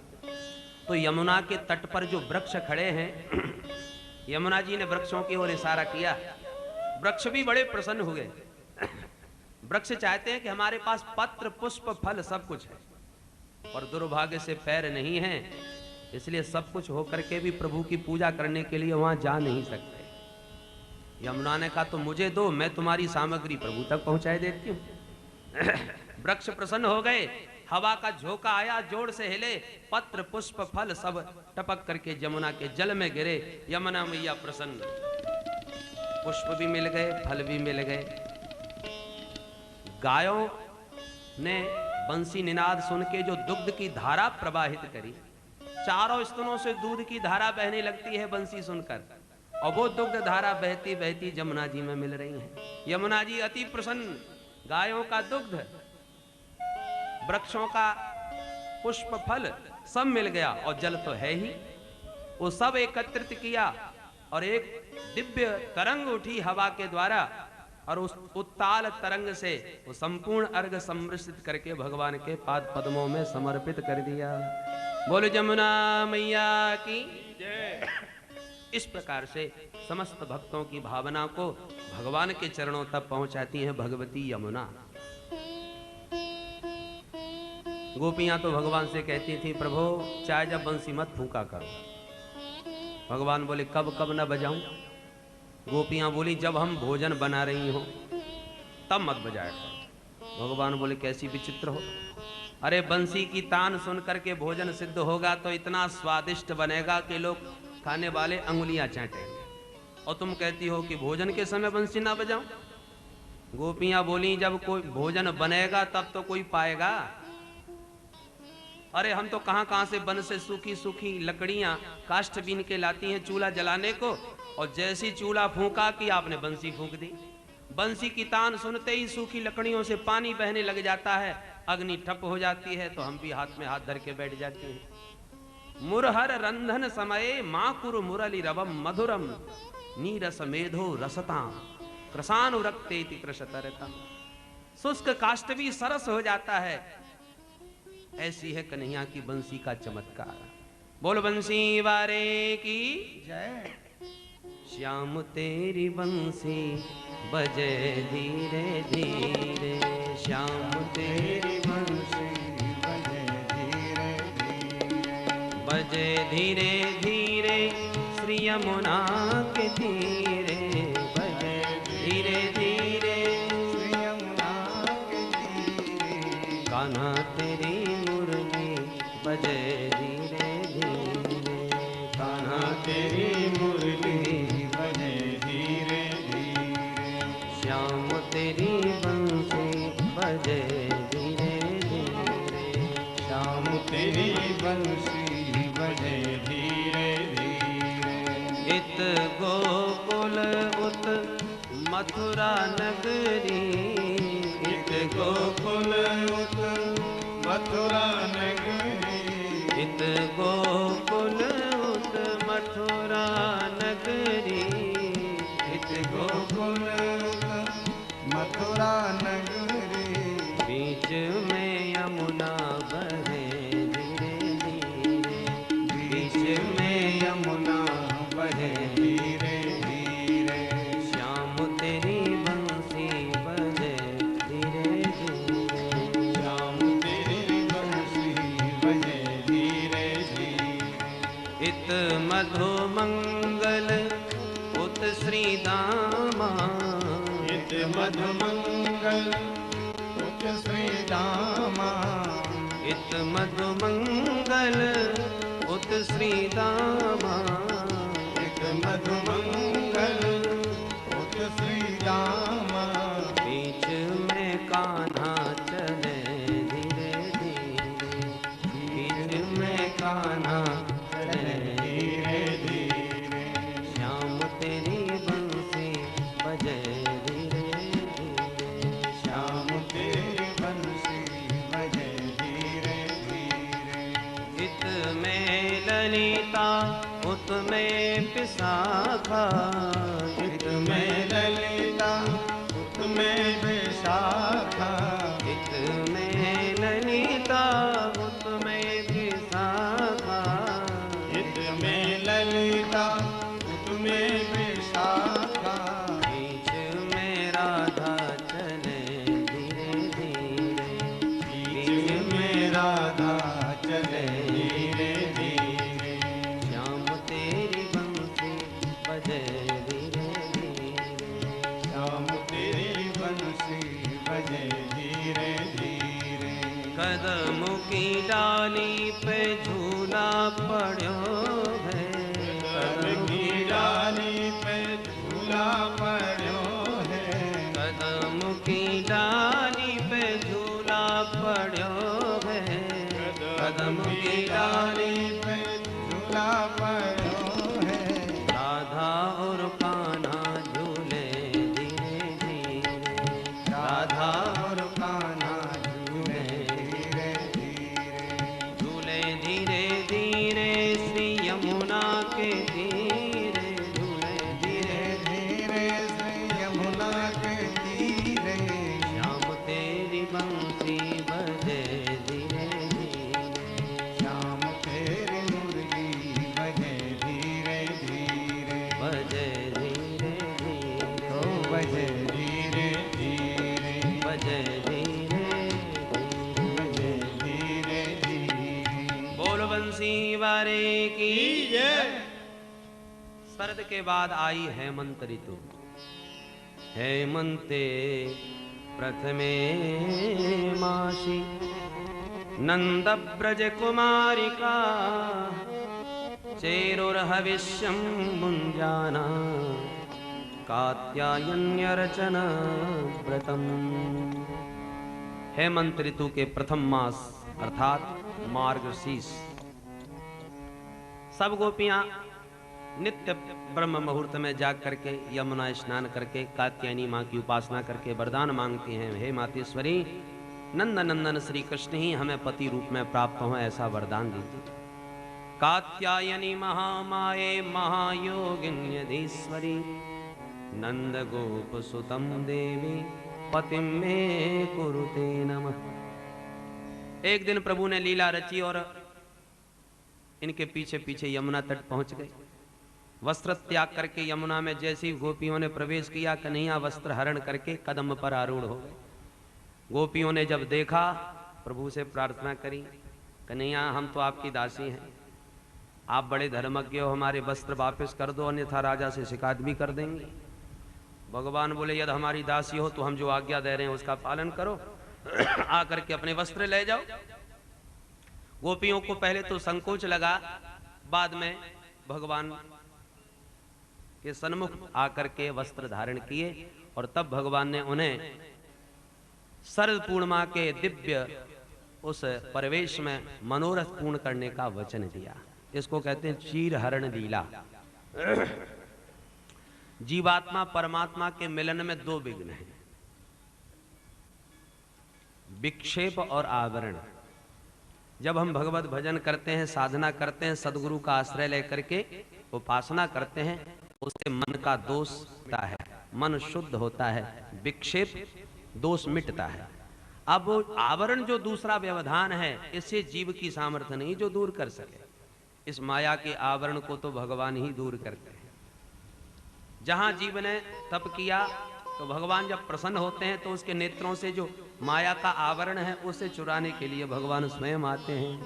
तो यमुना के तट पर जो वृक्ष खड़े हैं, यमुना जी ने वृक्षों की ओर इशारा किया, वृक्ष भी बड़े प्रसन्न हुए। वृक्ष चाहते हैं कि हमारे पास पत्र पुष्प फल सब कुछ है, और दुर्भाग्य से पैर नहीं है, इसलिए सब कुछ होकर के भी प्रभु की पूजा करने के लिए वहां जा नहीं सकते। यमुना ने कहा तो मुझे दो, मैं तुम्हारी सामग्री प्रभु तक पहुंचाए देती हूं। वृक्ष प्रसन्न हो गए, हवा का झोंका आया, जोर से हिले, पत्र पुष्प फल सब टपक करके यमुना के जल में गिरे। यमुना मैया प्रसन्न, पुष्प भी मिल गए, फल भी मिल गए। गायों ने बंसी निनाद सुन के जो दुग्ध की धारा प्रवाहित करी, चारों स्तनों से दूध की धारा बहने लगती है बंसी सुनकर, और वो दुग्ध धारा बहती बहती यमुना जी में मिल रही है। यमुना जी अति प्रसन्न, गायों का दुग्ध, वृक्षों का पुष्प फल सब मिल गया और जल तो है ही। वो सब एकत्रित किया और एक दिव्य तरंग उठी हवा के द्वारा और उस उत्ताल तरंग से वो संपूर्ण अर्घ सम्मिश्रित करके भगवान के पाद पद्मों में समर्पित कर दिया। बोलो जमुना मैया की जय। इस प्रकार से समस्त भक्तों की भावना को भगवान के चरणों तक पहुंचाती है भगवती यमुना। गोपियां तो भगवान से कहती थी प्रभु चाहे जब बंसी मत फूंका करो। भगवान बोले कब कब न बजाऊं। गोपियां बोली जब हम भोजन बना रही हो तब मत बजाया करो। भगवान बोले कैसी विचित्र हो। अरे बंसी की तान सुन करके भोजन सिद्ध होगा तो इतना स्वादिष्ट बनेगा कि लोग खाने वाले अंगुलियां चाटेंगे और तुम कहती हो कि भोजन के समय बंसी ना बजाऊं। गोपियां बोली जब कोई भोजन बनेगा तब तो कोई पाएगा। अरे हम तो कहां से वन से सूखी सूखी लकड़ियां काष्ठ बीन के लाती हैं चूल्हा जलाने को, और जैसी चूल्हा फूंका कि आपने बंसी फूंक दी। बंसी की तान सुनते ही सूखी लकड़ियों से पानी बहने लग जाता है, अग्नि ठप हो जाती है तो हम भी हाथ में हाथ धर के बैठ जाते हैं। मुरहर रंधन समय माकुर मुरली रवम मधुरम नीरस मेधो रसता कृशानुरक्तेति कृशतरता। शुष्क काष्ठ भी सरस हो जाता है। ऐसी है कन्हैया की बंसी का चमत्कार। बोल बंसी वारे की जय। श्याम तेरी बंसी बजे धीरे धीरे, श्याम तेरी बंसी बजे धीरे धीरे, बजे धीरे धीरे श्री यमुना के तीरे, बजे धीरे धीरे श्री यमुना के तीरे। कान्हा तेरी मुरली बजे धीरे धीरे, कान्हा तेरी मुरली बजे धीरे धीरे, श्याम तेरी बंसी बजे धीरे धीरे, श्याम तेरी बंसी बजे धीरे धीरे। इत गोकुल उत मथुरा नगरी, इत गोकुल उत मथुरा नगरी, इत गोकुल उत मथुरा नगरी, इत गोकुल उत मथुरा नगरी। बीच में यमुना बहे धीरे धीरे, बीच में यमुना बहे धीरे धीरे, श्याम तेरी बंसी बजे धीरे धीरे, श्याम तेरी बंसी बजे धीरे धीरे। इत मधु मंगल उत श्री दामा, इत मधु मंगल उत श्री दामा, इत मधु मंगल उत श्री दामा, इत मधु मंगल उत श्री दामा। बीच में कान्हा चले धीरे धीरे, बीच में कान्हा चले धीरे धीरे, श्याम तेरी बंसी बजे धीरे धीरे, श्याम तेरी बंसी बजे धीरे धीरे। इत में ललिता उत में पिसाखा, इत में ललिता उत में विशाखा, इत में ललिता उत में पिसाखा, इत में ललिता उत में विशाखा। बीच में राधा चले धीरे धीरे, बीच में राधा चले धीरे धीरे, श्याम तेरी बंसी बजे धीरे धीरे, श्याम तेरी बंसी बजे धीरे धीरे। कदम की डाली पे झूला पड़ो है, कदम की डाली पे झूला पड़ो है, कदम की डाली पे झूला पड़ो है, कदम की डाली पे झूला पड़ो है। राधा और कान्हा झूले धीरे धीरे, राधा जय। शरद के बाद आई हेमंत ऋतु। हेमंते प्रथमे मासी नंद ब्रज कुमारिका चेरुर्हविष्यं मुञ्जाना कात्यायन्यर्चन व्रतम। हेमंत ऋतु के प्रथम मास अर्थात मार्गशीर्ष। सब गोपियां नित्य ब्रह्म मुहूर्त में जाग करके यमुना स्नान करके कात्यायनी मां की उपासना करके वरदान मांगती हैं, हे मातेश्वरी नंद नंदन श्री कृष्ण ही हमें पति रूप में प्राप्त हो, ऐसा वरदान दीजिए। कात्यायनी महामाये महायोगिन्यधीश्वरी नंद गोप सुतम देवी पतिम में कुरुते नमः। एक दिन प्रभु ने लीला रची और इनके पीछे पीछे यमुना तट पहुंच गए। वस्त्र त्याग करके यमुना में जैसे ही गोपियों ने प्रवेश किया, कन्हैया वस्त्र हरण करके कदम पर आरूढ़ हो गए। गोपियों ने जब देखा, प्रभु से प्रार्थना करी, कन्हैया हम तो आपकी दासी हैं, आप बड़े धर्मज्ञ हो, हमारे वस्त्र वापस कर दो, अन्यथा राजा से शिकायत भी कर देंगे। भगवान बोले यदि हमारी दासी हो तो हम जो आज्ञा दे रहे हैं उसका पालन करो, आकर के अपने वस्त्र ले जाओ। गोपियों को पहले तो संकोच लगा, बाद में भगवान के सन्मुख आकर के वस्त्र धारण किए और तब भगवान ने उन्हें शरद पूर्णिमा के दिव्य उस परिवेश में मनोरथ पूर्ण करने का वचन दिया। इसको कहते हैं चीर हरण लीला। जीवात्मा परमात्मा के मिलन में दो विघ्न हैं, विक्षेप और आवरण। जब हम भगवत भजन करते हैं, साधना करते हैं, सदगुरु का आश्रय लेकर के उपासना करते हैं, उससे मन का दोष मिटता है, मन शुद्ध होता है, विक्षेप दोष मिटता है। अब आवरण जो दूसरा व्यवधान है, इससे जीव की सामर्थ्य नहीं जो दूर कर सके। इस माया के आवरण को तो भगवान ही दूर करते हैं। जहां जीव ने तप किया तो भगवान जब प्रसन्न होते हैं तो उसके नेत्रों से जो माया का आवरण है उसे चुराने के लिए भगवान स्वयं आते हैं।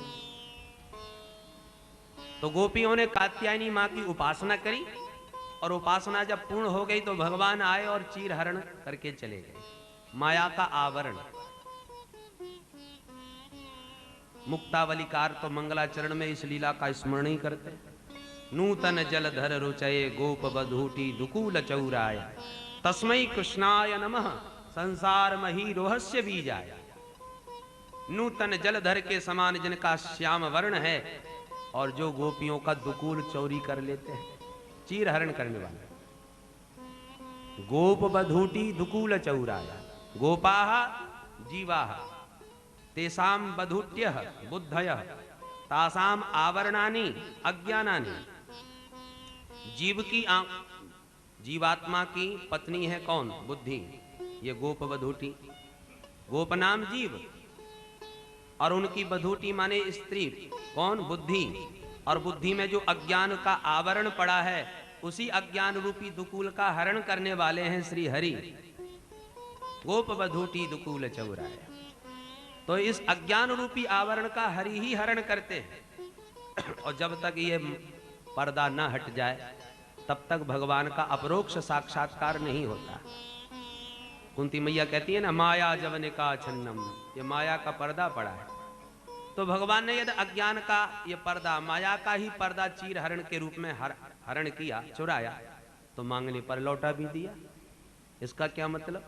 तो गोपियों ने कात्यायनी मां की उपासना करी और उपासना जब पूर्ण हो गई तो भगवान आए और चीर हरण करके चले गए। माया का आवरण। मुक्तावलिकार तो मंगलाचरण में इस लीला का स्मरण ही करते। नूतन जलधर रुचये गोप बधूटी दुकूल चौराय तस्मै कृष्णाय नमः संसार मही रोहस्य बीजाय। नूतन जलधर के समान जिनका श्याम वर्ण है और जो गोपियों का दुकूल चोरी कर लेते हैं, चीर हरण करने वाले। गोप बधूटी दुकूल चौराय गोपाः जीवाः तेषां बधूट्यः बुद्धयः तासाम आवरणानि अज्ञानानि। जीव की जीवात्मा की पत्नी है कौन? बुद्धि। ये गोप बधूटी, गोप नाम जीव और उनकी बधूटी माने स्त्री कौन? बुद्धि। और बुद्धि में जो अज्ञान का आवरण पड़ा है उसी अज्ञान रूपी दुकूल का हरण करने वाले हैं श्री हरि। गोप बधूटी दुकूल चौराय। तो इस अज्ञान रूपी आवरण का हरि ही हरण करते हैं। और जब तक ये पर्दा न हट जाए तब तक भगवान का अपरोक्ष साक्षात्कार नहीं होता। कुंती मैया कहती है ना, माया जवनिका छन्नम, ये माया का पर्दा पड़ा है। तो भगवान ने यदि अज्ञान का ये पर्दा, माया का ही पर्दा चीर हरण के रूप में हरण किया, चुराया, तो मांगने पर लौटा भी दिया। इसका क्या मतलब?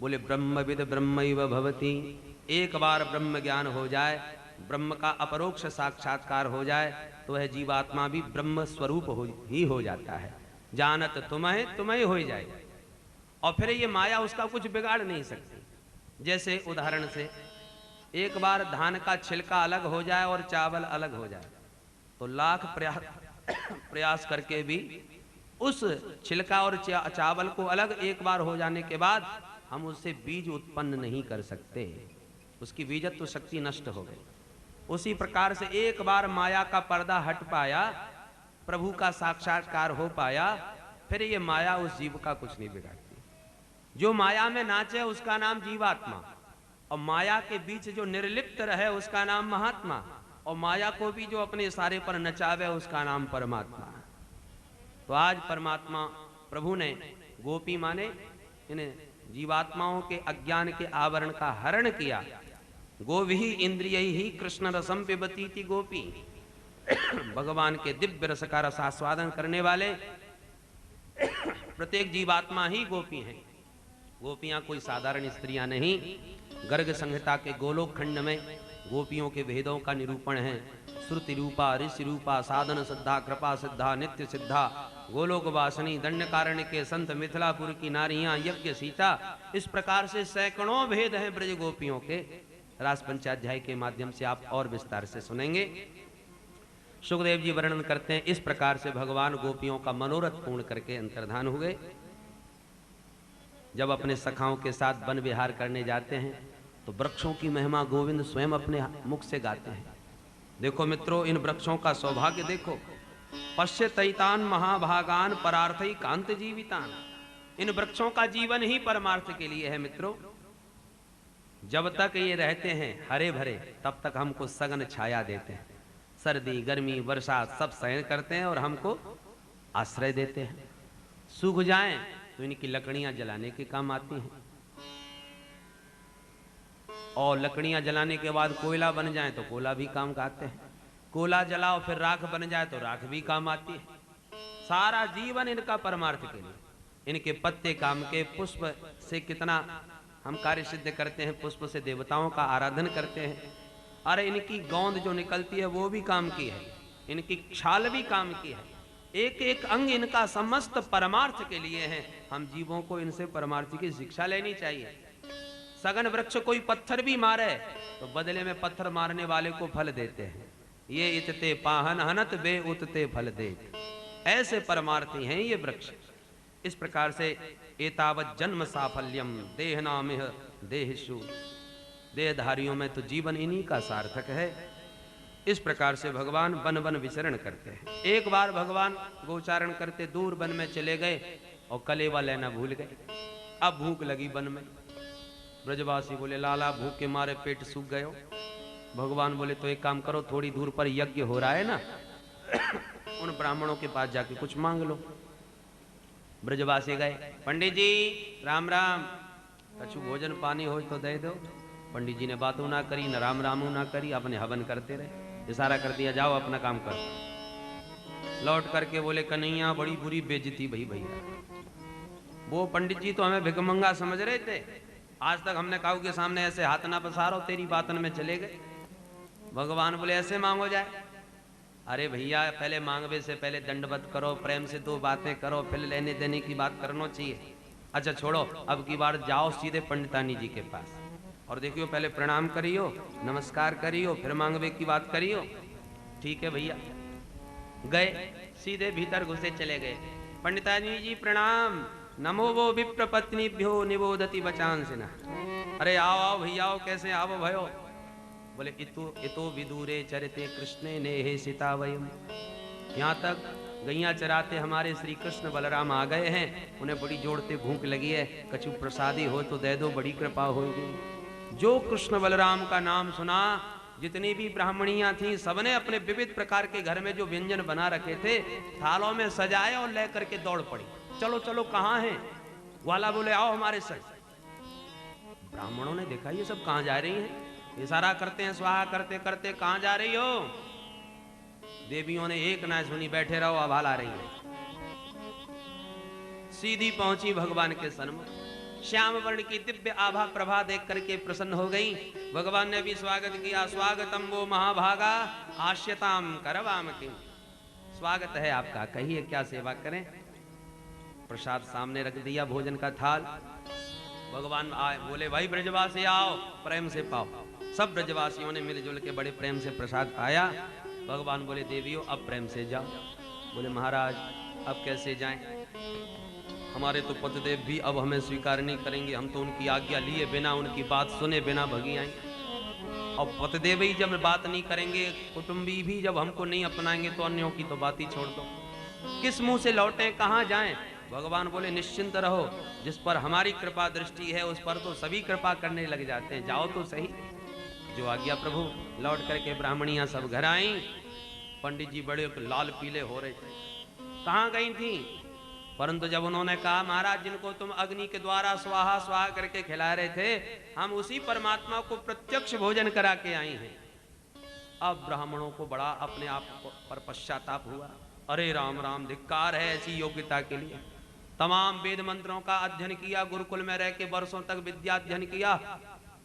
बोले ब्रह्मविद ब्रह्मैव भवति। एक बार ब्रह्म ज्ञान हो जाए, ब्रह्म का अपरोक्ष साक्षात्कार हो जाए तो वह जीवात्मा भी ब्रह्म स्वरूप ही हो जाता है। जानत तुम्हें हो जाए और फिर ये माया उसका कुछ बिगाड़ नहीं सकती। जैसे उदाहरण से एक बार धान का छिलका अलग हो जाए और चावल अलग हो जाए तो लाख प्रयास करके भी उस छिलका और चावल को अलग एक बार हो जाने के बाद हम उससे बीज उत्पन्न नहीं कर सकते, उसकी बीजत्व शक्ति नष्ट हो गई। उसी प्रकार से एक बार माया का पर्दा हट पाया, प्रभु का साक्षात्कार हो पाया, फिर ये माया उस जीव का कुछ नहीं बिगाड़ती। जो माया में नाचे उसका नाम जीवात्मा और माया के बीच जो निर्लिप्त रहे उसका नाम महात्मा। और माया को भी जो अपने इशारे पर नचावे उसका नाम परमात्मा। तो आज परमात्मा प्रभु ने गोपी माने इन जीवात्माओं के अज्ञान के आवरण का हरण किया। गोविहि इंद्रियैहि कृष्ण रसम पिबती थी गोपी। भगवान के दिव्य रस का रसास्वादन करने वाले प्रत्येक जीवात्मा ही गोपी हैं। गोपियां कोई साधारण स्त्रियां नहीं। गर्ग संहिता के गोलोक खंड में गोपियों के भेदों का निरूपण है। श्रुति रूपा, ऋषि रूपा, साधन सिद्धा, कृपा सिद्धा, नित्य सिद्धा, गोलोक वासनी, दंडकारण्य के संत, मिथिलापुर की नारियां, यज्ञ सीता। इस प्रकार से सैकड़ों भेद हैं ब्रज गोपियों के। रास पंचाध्याय के माध्यम से आप और विस्तार से सुनेंगे। सुखदेव जी वर्णन करते हैं, इस प्रकार से भगवान गोपियों का मनोरथ पूर्ण करके अंतर्धान हुए। जब अपने सखाओं के साथ वन विहार करने जाते हैं तो वृक्षों की महिमा गोविंद स्वयं अपने मुख से गाते हैं। देखो मित्रों, इन वृक्षों का सौभाग्य देखो। पश्यतैतान महाभागान परार्थई कांत जीवितान। इन वृक्षों का जीवन ही परमार्थ के लिए है मित्रों। जब तक ये रहते हैं हरे भरे, तब तक हमको सघन छाया देते हैं। सर्दी, गर्मी, वर्षा सब सहन करते हैं और हमको आश्रय देते हैं। सूख जाएं तो इनकी लकड़ियां जलाने के काम आती हैं, और लकड़ियां जलाने के बाद कोयला बन जाए तो कोयला भी काम का आते हैं। कोयला जलाओ फिर राख बन जाए तो राख भी काम आती है। सारा जीवन इनका परमार्थ के लिए। इनके पत्ते काम के, पुष्प से कितना हम कार्य सिद्ध करते हैं, पुष्प से देवताओं का आराधन करते हैं। अरे इनकी गोंद जो निकलती है वो भी काम की है, इनकी छाल भी काम की है। एक एक अंग इनका समस्त परमार्थ के लिए है। हम जीवों को इनसे परमार्थ की शिक्षा लेनी चाहिए। सघन वृक्ष कोई पत्थर भी मारे तो बदले में पत्थर मारने वाले को फल देते हैं। ये इतते पाहन हनत बे उतते फल दे। ऐसे परमार्थी हैं ये वृक्ष। इस प्रकार से एतावत जन्म साफल्यम देहनामिह देहसु। देहधारियों में तो जीवन इन्हीं का सार्थक है। इस प्रकार से भगवान वन वन विचरण करते हैं। एक बार भगवान गोचारण करते दूर वन में चले गए और कलेवा लेना भूल गए। अब भूख लगी वन में। ब्रजवासी बोले, लाला भूख के मारे पेट सूख गए हो। भगवान बोले, तो एक काम करो, थोड़ी दूर पर यज्ञ हो रहा है ना, उन ब्राह्मणों के पास जाके कुछ मांग लो। ब्रजवासी गए, पंडित जी राम राम, कछु भोजन पानी हो तो दे दो। पंडित जी ने बातों ना करी, न राम रामू ना करी, अपने हवन करते रहे। इशारा कर दिया, जाओ अपना काम करो। लौट करके बोले, कन्हैया बड़ी बुरी बेइज्जती भई भैया। वो पंडित जी तो हमें भिखमंगा समझ रहे थे। आज तक हमने काऊ के सामने ऐसे हाथ ना पसारो, तेरी बातन में चले गए। भगवान बोले, ऐसे मांगो जाए। अरे भैया, पहले मांगवे से पहले दंडवत करो, प्रेम से दो बातें करो, फिर लेने देने की बात करना चाहिए। अच्छा छोड़ो, अब की बार जाओ सीधे पंडितानी जी के पास और देखियो, पहले प्रणाम करियो, नमस्कार करियो, फिर मांगवे की बात करियो। ठीक है भैया। गए, सीधे भीतर घुसे चले गए। पंडितानी जी प्रणाम, नमो वो विप्र पत्नीभ्यो निबोधति वचांसिना। अरे आओ आओ भैया, आओ, कैसे आओ भयो? बोले, इतो विदूरे चरते कृष्णे नेहे सीता वयम। यहाँ तक गैया चराते हमारे श्री कृष्ण बलराम आ गए हैं। उन्हें बड़ी जोड़ते भूख लगी है, कछु प्रसादी हो तो दे दो, बड़ी कृपा होगी। जो कृष्ण बलराम का नाम सुना, जितनी भी ब्राह्मणियां थीं, सबने अपने विविध प्रकार के घर में जो व्यंजन बना रखे थे थालों में सजाए और लेकर के दौड़ पड़ी। चलो चलो, कहाँ हैं? ग्वाला बोले, आओ हमारे साथ। ब्राह्मणों ने देखा ये सब कहाँ जा रही हैं। इशारा करते हैं, स्वाहा करते करते, कहाँ जा रही हो? देवियों ने एक ना सुनी, बैठे रहो, अब हाल आ रही है। सीधी पहुंची भगवान के सन्मुख। श्याम वर्ण की दिव्य आभा प्रभा देख करके प्रसन्न हो गई। भगवान ने भी स्वागत किया। स्वागतम वो महाभागा आश्यताम करवाम किम। स्वागत है आपका, कहिए क्या सेवा करें। प्रसाद सामने रख दिया, भोजन का थाल। भगवान आए, बोले, भाई ब्रजवासी आओ, प्रेम से पाओ। सब ब्रजवासियों ने मिलजुल के बड़े प्रेम से प्रसाद पाया। भगवान बोले, देवियों अब प्रेम से जाओ। बोले, महाराज अब कैसे जाएं? हमारे तो पतिदेव भी अब हमें स्वीकार नहीं करेंगे। हम तो उनकी आज्ञा लिए बिना, उनकी बात सुने बिना भगी आई। और पतिदेव ही जब बात नहीं करेंगे, कुटुंबी भी जब हमको नहीं अपनाएंगे, तो अन्यों की तो बात ही छोड़ दो। किस मुंह से लौटें, कहाँ जाएं? भगवान बोले, निश्चिंत रहो, जिस पर हमारी कृपा दृष्टि है उस पर तो सभी कृपा करने लग जाते हैं। जाओ तो सही। जो आज्ञा प्रभु। लौट करके ब्राह्मणियां सब घर आई। पंडित जी बड़े लाल पीले हो रहे थे, कहाँ गई थी? परंतु जब उन्होंने कहा महाराज जिनको तुम अग्नि के द्वारा स्वाहा स्वाहा करके खिला रहे थे, हम उसी परमात्मा को प्रत्यक्ष भोजन करा के आई हैं। अब ब्राह्मणों को बड़ा अपने आप पर पश्चाताप हुआ। अरे राम राम, धिक्कार है ऐसी योग्यता के लिए। तमाम वेद मंत्रों का अध्ययन किया, गुरुकुल में रह के वर्षों तक विद्या अध्ययन किया,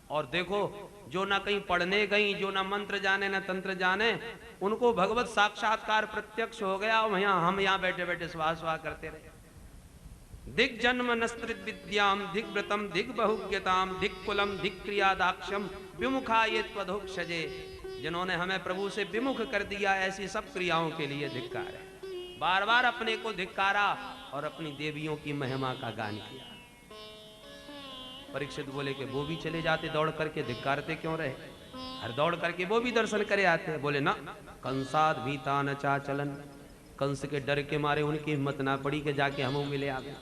और देखो जो ना कहीं पढ़ने गई, जो ना मंत्र जाने ना तंत्र जाने, उनको भगवत साक्षात्कार प्रत्यक्ष हो गया। और हम यहाँ बैठे बैठे स्वाहा स्वाहा करते रहे। दिग जन्म नस्त्रित विद्याम दिग्व्रतम दिग बहुज्ञताम दिग कुलम दिग क्रिया दाक्षम विमुखा ये त्वधोक्षजे। जिन्होंने हमें प्रभु से विमुख कर दिया, ऐसी सब क्रियाओं के लिए धिक्कार है। बार बार अपने को धिक्कारा और अपनी देवियों की महिमा का गान किया। परीक्षित बोले कि वो भी चले जाते दौड़ करके, धिक्कारते क्यों रहे? हर दौड़ करके वो भी दर्शन करे आते। बोले ना, कंसाद भीता न चाचलन, कंस के डर के मारे उनकी हिम्मत ना पड़ी कि जाके हम मिले आ गए।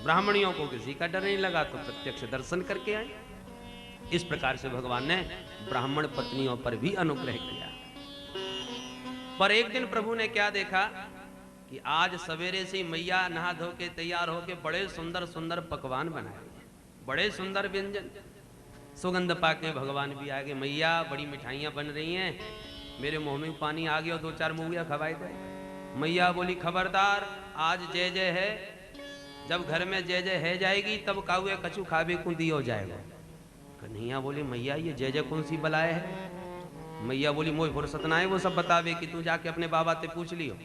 ब्राह्मणियों को किसी का डर नहीं लगा तो प्रत्यक्ष दर्शन करके आए। इस प्रकार से भगवान ने ब्राह्मण पत्नियों पर भी अनुग्रह किया। पर एक दिन प्रभु ने क्या देखा कि आज सवेरे से मैया नहा धो के तैयार होके बड़े सुंदर सुंदर पकवान बनाए, बड़े सुंदर व्यंजन। सुगंध पाके भगवान भी आ गए। मैया बड़ी मिठाइयां बन रही हैं, मेरे मुंह में पानी आ गया, 2-4 मूंगियां खवाए थे। मैया बोली खबरदार, आज जय जय है, जब घर में जय जय है जाएगी तब काहुए कछु खावे को दी हो जाएगा। कन्हैया बोली मैया ये जय जय कौन सी बलाए है? मैया बोली मोह फुर्सत ना है वो सब बतावे कि तू जाके अपने बाबा से पूछ लियो।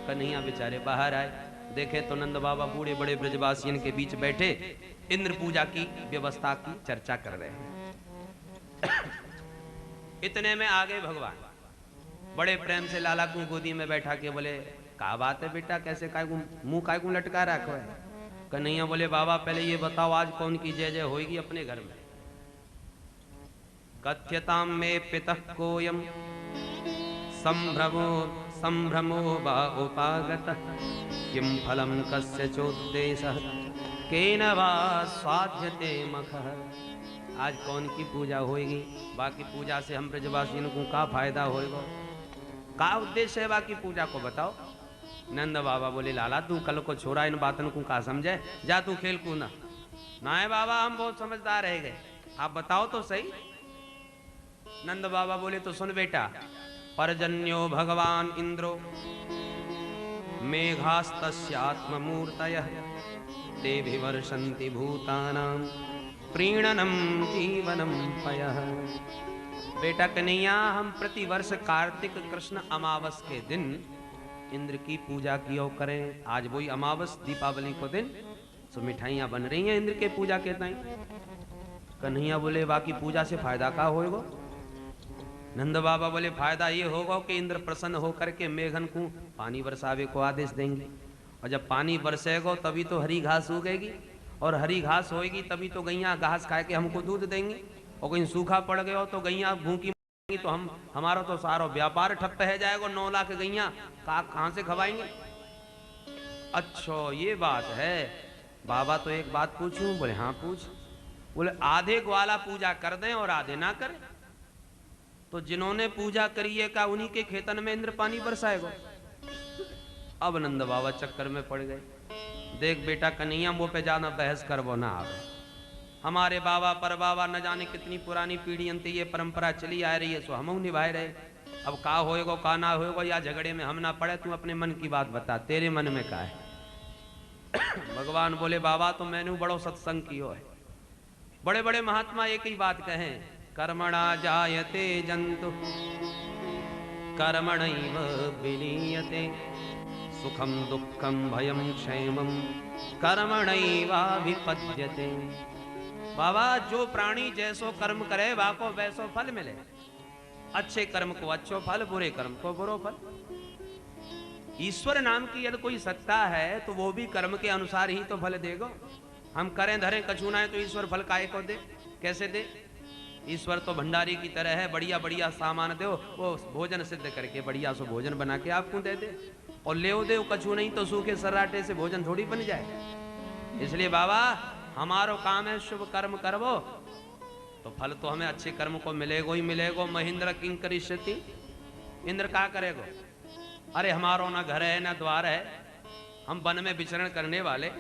कन्हैया बेचारे बाहर आए, देखे तो नंद बाबा बूढ़े बड़े ब्रजवासियों के बीच बैठे इंद्र पूजा की व्यवस्था की चर्चा कर रहे हैं। इतने में आ गए भगवान, बड़े प्रेम से लाला को गोदी में बैठा के बोले क्या बात है बेटा, कैसे काय को मुंह काय को लटका रखो है? कन्हैया बोले बाबा पहले ये बताओ आज कौन की जय जय होगी अपने घर में? कथ्यताम में पितः कोयम संभ्रमो संभ्रमो वा उपागतः किम फलम कस्य चोद्देशः केन वा स्वाध्यते मखः। आज कौन की पूजा होगी? बाकी पूजा से हम ब्रजवासियों को क्या फायदा होगा? क्या उद्देश्य है बाकी पूजा को बताओ। नंद बाबा बोले लाला तू कल को छोरा इन बातों को का समझे, जा तू खेल कूदा। ना है बाबा हम बहुत समझदार रह गए, आप बताओ तो सही। नंद बाबा बोले तो सुन बेटा, परजन्यो भगवान इंद्रो मेघास्तस्यात्ममूर्तयः तेभिवर्षन्ति भूतानां प्रीणनम जीवनम पयः। बेटा कन्हैया हम प्रति वर्ष कार्तिक कृष्ण अमावस के दिन इंद्र की पूजा किया करें। आज वही अमावस दीपावली को दिन सो मिठाइयां बन रही हैं इंद्र के पूजा के ताई। कन्हैया बोले बाकी पूजा से फायदा क्या होगा? नंद बाबा बोले फायदा ये होगा कि इंद्र प्रसन्न होकर के मेघन को पानी बरसावे को आदेश देंगे, और जब पानी बरसेगा तभी तो हरी घास उगेगी, और हरी घास होएगी तभी तो गैया घास खा के हमको दूध देंगी। और कहीं सूखा पड़ गया हो तो गैया भूखी मरेंगी तो हमारा तो सारा व्यापार ठप्प है जाएगा। 9 लाख गैया कहाँ से खवाएंगे? अच्छा ये बात है बाबा, तो एक बात पूछूं? बोले हाँ पूछ। बोले आधे ग्वाला पूजा कर दें और आधे ना करें, तो जिन्होंने पूजा करी है का उन्हीं के खेतन में इंद्र पानी बरसाएगा। अब नंद बाबा चक्कर में पड़ गए। देख बेटा कन्हैया मुंह पे जाना बहस कर वो ना आवे। हमारे बाबा पर बाबा न जाने कितनी पुरानी पीढ़ी अंत ये परंपरा चली आ रही है, सो हम निभाए रहे। अब का होएगा का ना होएगा या झगड़े में हम ना पड़े, तू अपने मन की बात बता, तेरे मन में का है? भगवान बोले बाबा तो मैंने बड़ो सत्संग कियो है, बड़े बड़े महात्मा एक ही बात कहें, कर्मणा जायते जंतु कर्मणैव विलीयते सुखम दुखम भयम क्षेमम कर्मणैवाभिपद्यते। बाबा जो प्राणी जैसो कर्म करे वाको वैसो फल मिले। अच्छे कर्म को अच्छो फल, बुरे कर्म को बुरो फल। ईश्वर नाम की यदि कोई सत्ता है तो वो भी कर्म के अनुसार ही तो फल देगा। हम करें धरें कछूना है तो ईश्वर फल काहे को दे? कैसे दे? ईश्वर तो भंडारी की तरह है, बढ़िया बढ़िया सामान दो, वो भोजन सिद्ध करके बढ़िया सो भोजन बना के आपको दे दे, और ले दे कछू नहीं तो सूखे सर्राटे से भोजन थोड़ी बन जाए। इसलिए बाबा हमारो काम है शुभ कर्म करवो, तो फल तो हमें अच्छे कर्म को मिलेगो ही मिलेगो। महेंद्र किंग करिष्यति, इंद्र क्या करेगो? अरे हमारो ना घर है ना द्वार है, हम वन में विचरण करने वाले,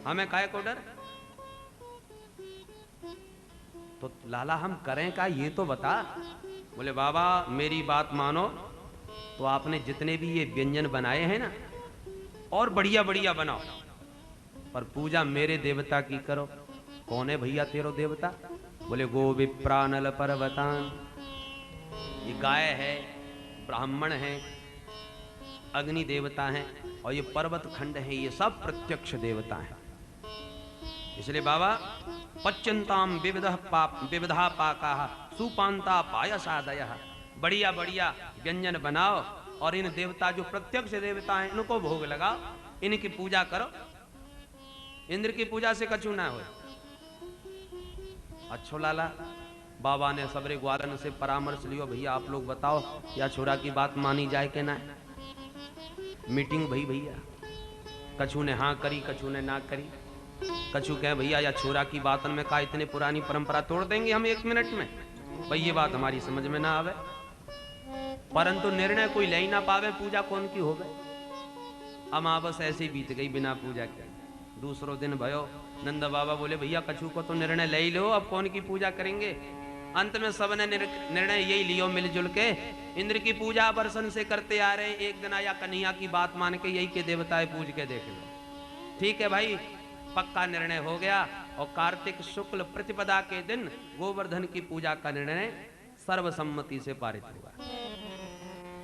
हमें काहे को डर? तो लाला हम करें का ये तो बता। बोले बाबा मेरी बात मानो, तो आपने जितने भी ये व्यंजन बनाए हैं ना, और बढ़िया बढ़िया बनाओ, पर पूजा मेरे देवता की करो। कौन है भैया तेरो देवता? बोले गो विप्रानल पर्वतान, ये गाय है, ब्राह्मण है, अग्नि देवता हैं, और ये पर्वत खंड है, ये सब प्रत्यक्ष देवता हैं। इसलिए बाबा पच्यंताम विविधा पाका सुपांता पायसादय, बढ़िया बढ़िया व्यंजन बनाओ और इन देवता जो प्रत्यक्ष देवता हैं इनको भोग लगाओ, इनकी पूजा करो। इंद्र की पूजा से कछु ना हो। अच्छो लाला, बाबा ने सबरे ग्वालन से परामर्श लियो, भैया आप लोग बताओ या छोरा की बात मानी जाए कि ना। मीटिंग भई भैया, कछु ने हाँ करी, कछु ने ना करी। कछु कहे भैया या छोरा की बात में का इतने पुरानी परंपरा तोड़ देंगे हम 1 मिनट में, भाई ये बात हमारी समझ में ना आवे। परंतु निर्णय कोई ले ही ना पावे, पूजा कौन की हो गई। अमावस ऐसे ही बीत गई बिना पूजा के। दूसरो दिन भयो, नंद बाबा बोले भैया कछु को तो निर्णय ले ही लो, अब कौन की पूजा करेंगे। अंत में सबने निर्णय यही लियो मिलजुल के, इंद्र की पूजा वर्षन से करते आ रहे, एक दिन आया कन्हैया की बात मान के यही के देवताएं पूज के देख लो। ठीक है भाई, पक्का निर्णय हो गया। और कार्तिक शुक्ल प्रतिपदा के दिन गोवर्धन की पूजा का निर्णय सर्वसम्मति से पारित हुआ।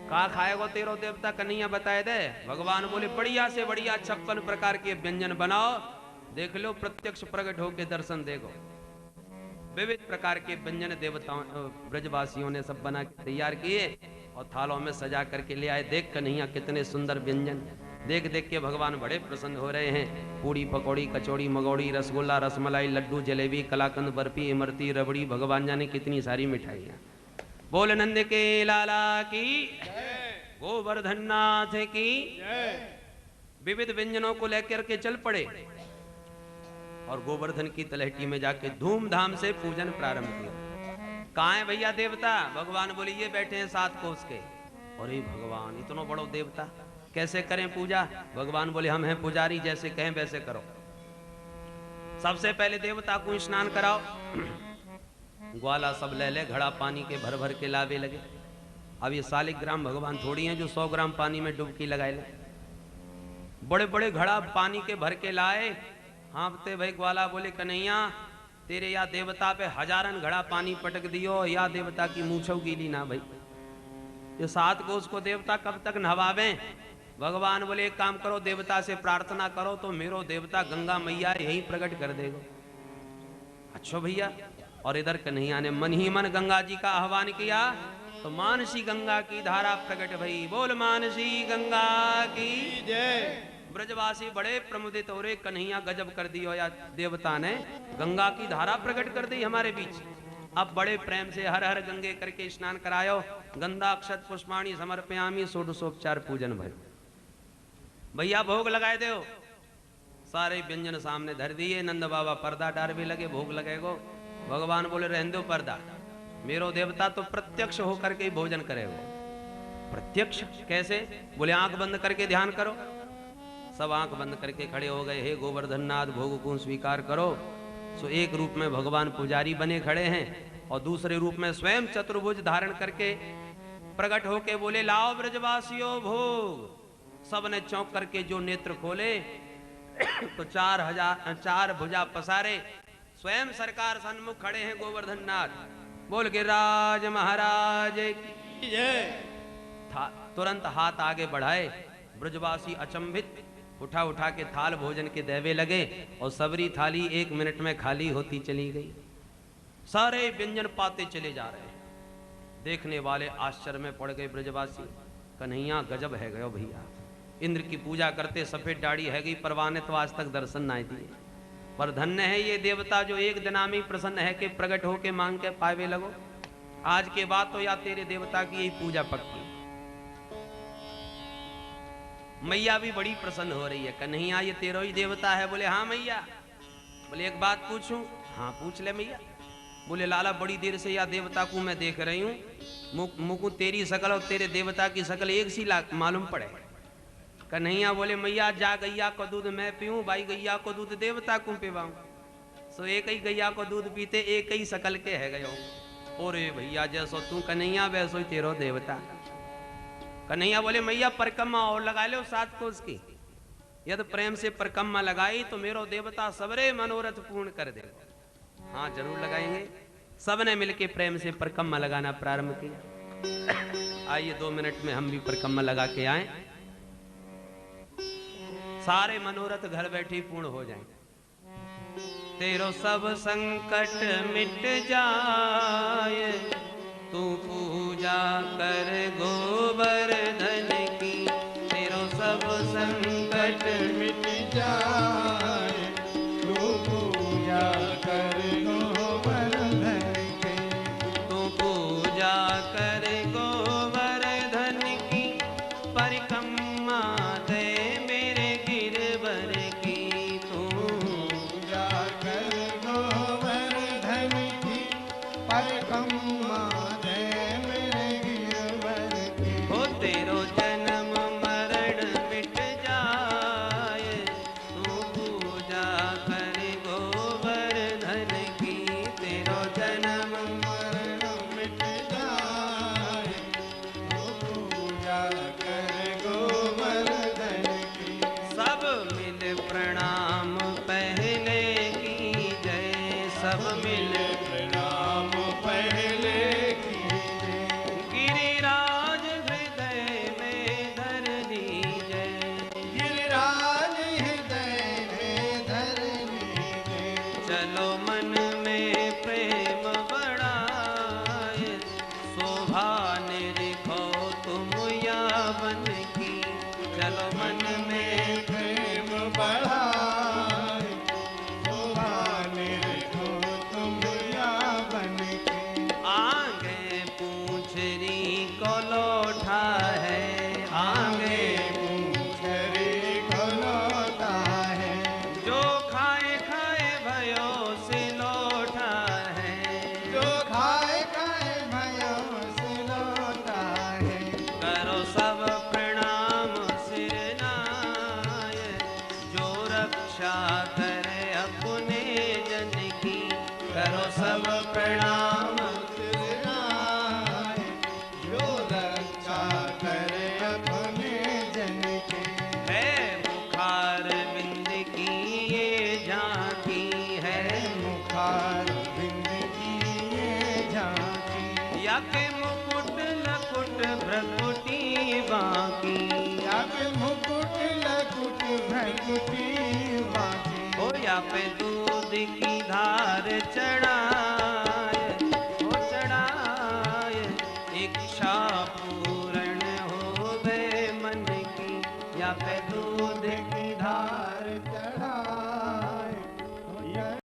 कहा खाएगो तेरो देवता? कन्हैया बताए दे। भगवान बोले बढ़िया से बढ़िया 56 प्रकार के व्यंजन बनाओ, देख लो प्रत्यक्ष प्रकट होके दर्शन देगो। विविध प्रकार के व्यंजन देवताओं ब्रजवासियों ने सब बना के तैयार किए और थालों में सजा करके ले आए। देख कन्हैया कितने सुंदर व्यंजन, देख देख के भगवान बड़े प्रसन्न हो रहे हैं। पूड़ी पकौड़ी कचौड़ी मगौड़ी रसगुल्ला रसमलाई लड्डू जलेबी कलाकंद बर्फी इमरती रबड़ी, भगवान जाने कितनी सारी मिठाइयाँ। बोल नंद के लाला की, गोवर्धन नाथ की। विविध व्यंजनों को लेकर के चल पड़े और गोवर्धन की तलहटी में जाके धूमधाम से पूजन प्रारंभ किया। कहाँ है भैया देवता? भगवान बोले ये बैठे हैं 7 कोस के। अरे भगवान इतना बड़ो देवता, कैसे करें पूजा? भगवान बोले हम हैं पुजारी, जैसे कहें वैसे करो। सबसे पहले देवता को स्नान कराओ। ग्वाला सब ले ले, घड़ा पानी के भर भर के लावे लगे। अब ये शालिग्राम भगवान थोड़ी हैं जो 100 ग्राम पानी में डुबकी लगाए ले। बड़े बड़े घड़ा पानी के भर के लाए। हाँफते भाई ग्वाला बोले कन्हैया तेरे या देवता पे हजारन घड़ा पानी पटक दियो, या देवता की मूछों गीली ना भाई। ये 7 कोस को देवता कब तक नहवावे? भगवान बोले एक काम करो, देवता से प्रार्थना करो तो मेरो देवता गंगा मैया यही प्रकट कर देगा। अच्छा भैया। और इधर कन्हैया ने मन ही मन गंगा जी का आह्वान किया तो मानसी गंगा की धारा प्रकट भई। बोल मानसी गंगा की जय। ब्रजवासी बड़े प्रमुदित हो रहे, कन्हैया गजब कर दियो या देवता ने गंगा की धारा प्रकट कर दी हमारे बीच। अब बड़े प्रेम से हर हर गंगे करके स्नान करायो। गंगा अक्षत पुष्पाणी समर्पयामी, षोडशोपचार पूजन भयो। भैया भोग लगाए दो। सारे व्यंजन सामने धर दिए। नंद बाबा पर्दा डार भी लगे, भोग लगेगो। भगवान बोले रहने दो पर्दा, मेरो देवता तो प्रत्यक्ष होकर के ही भोजन करेगा। प्रत्यक्ष कैसे? बोले आंख बंद करके ध्यान करो। सब आंख बंद करके खड़े हो गए। हे गोवर्धन नाथ भोग को स्वीकार करो। सो एक रूप में भगवान पुजारी बने खड़े हैं और दूसरे रूप में स्वयं चतुर्भुज धारण करके प्रकट होके बोले लाओ ब्रजवासियों भोग। सबने चौंक करके जो नेत्र खोले तो 4 भुजा पसारे स्वयं सरकार सन्मुख खड़े हैं गोवर्धन नाथ। बोल गिरिराज महाराज की जय। तुरंत हाथ आगे बढ़ाए। ब्रजवासी अचंभित उठा उठा के थाल भोजन के देवे लगे और सबरी थाली 1 मिनट में खाली होती चली गई। सारे व्यंजन पाते चले जा रहे हैं। देखने वाले आश्चर्य में पड़ गए ब्रजवासी। कन्हैया गजब है गयो भैया। इंद्र की पूजा करते सफेद दाढ़ी है गई, परवाह ने तो आज तक दर्शन ना दिए। पर धन्य है ये देवता जो एक दिनामी प्रसन्न है कि प्रकट होके मांग के पावे लगो। आज के बाद तो या तेरे देवता की यही पूजा पक्की। मैया भी बड़ी प्रसन्न हो रही है। कन्हैया ये तेरो ही देवता है? बोले हाँ मैया। बोले एक बात पूछूं? हाँ पूछ ले मैया। बोले लाला बड़ी देर से या देवता को मैं देख रही हूँ, मुकु तेरी शकल और तेरे देवता की शकल एक सी मालूम पड़े। कन्हैया बोले मैया जा गैया को दूध मैं पीऊँ, भाई गैया को दूध देवता को पिवाऊँ। सो एक ही गैया को दूध पीते एक ही शकल के है गयो। और भैया जैसो तू कन्हैया वैसो ही तेरो देवता। कन्हैया बोले मैया परिक्रमा और लगा लो 7 कोस की, यदि प्रेम से परिक्रमा लगाई तो मेरो देवता सबरे मनोरथ पूर्ण कर दे। हाँ जरूर लगाएंगे। सबने मिलके प्रेम से परिक्रमा लगाना प्रारंभ किया। आइए 2 मिनट में हम भी परिक्रमा लगा के आए, सारे मनोरथ घर बैठे पूर्ण हो जाएं। तेरो सब संकट मिट जाए, तू पूजा कर गोवर्धन की। तेरो सब संकट मिट जाए, तू पूजा कर गोवर्धन की। तू पूजा कर गोवर्धन की, परिक्रमा दे मेरे गिरवर की। तू पूजा कर गोवर्धन की, परिक्रमा दे मेरे गिरवर की। हो तेरो जन्म मरण मिट जाए, तू पूजा कर गोवर्धन की। तेरो जन्म मरण मिट जाए, तू पूजा कर गोवर्धन की। सब मिल प्रणाम पहले की जय, सब मिल प्रणाम पहले कीजिए, गिरिराज हृदय में धर लीजय। गिरिराज हृदय में धर लीजिए। चलो मन में प्रेम बढ़ाए, शोभा निरखो तुम यावन की। चलो मन में प्रेम बढ़ाए, शोभा निरखो तुम यावन की। आगे पूंछरी को लौटा है, आगे पूंछरी खलोता है, जो खाए खाए भयो से लौटा है। जो खाए खाए भयो से लौटा है। करो सब प्रणाम सिर नाय, जो रक्षा करे अपने जन की। करो सब प्रणाम सिरनाए, जो रक्षा करे अपने जन की। है बुखार बिंद की ये झांकी है। मुखार बिंद की ये झांकी, या के मुकुट लकुट भ्रकुटी बाकी। अब मुकुट लकुट भ्रकुटी बाकी। हो या पे दूध की धार चढ़ाए, हो चढ़ाए इच्छा पूर्ण हो गए मन की। या पे दूध की धार धार चढ़ा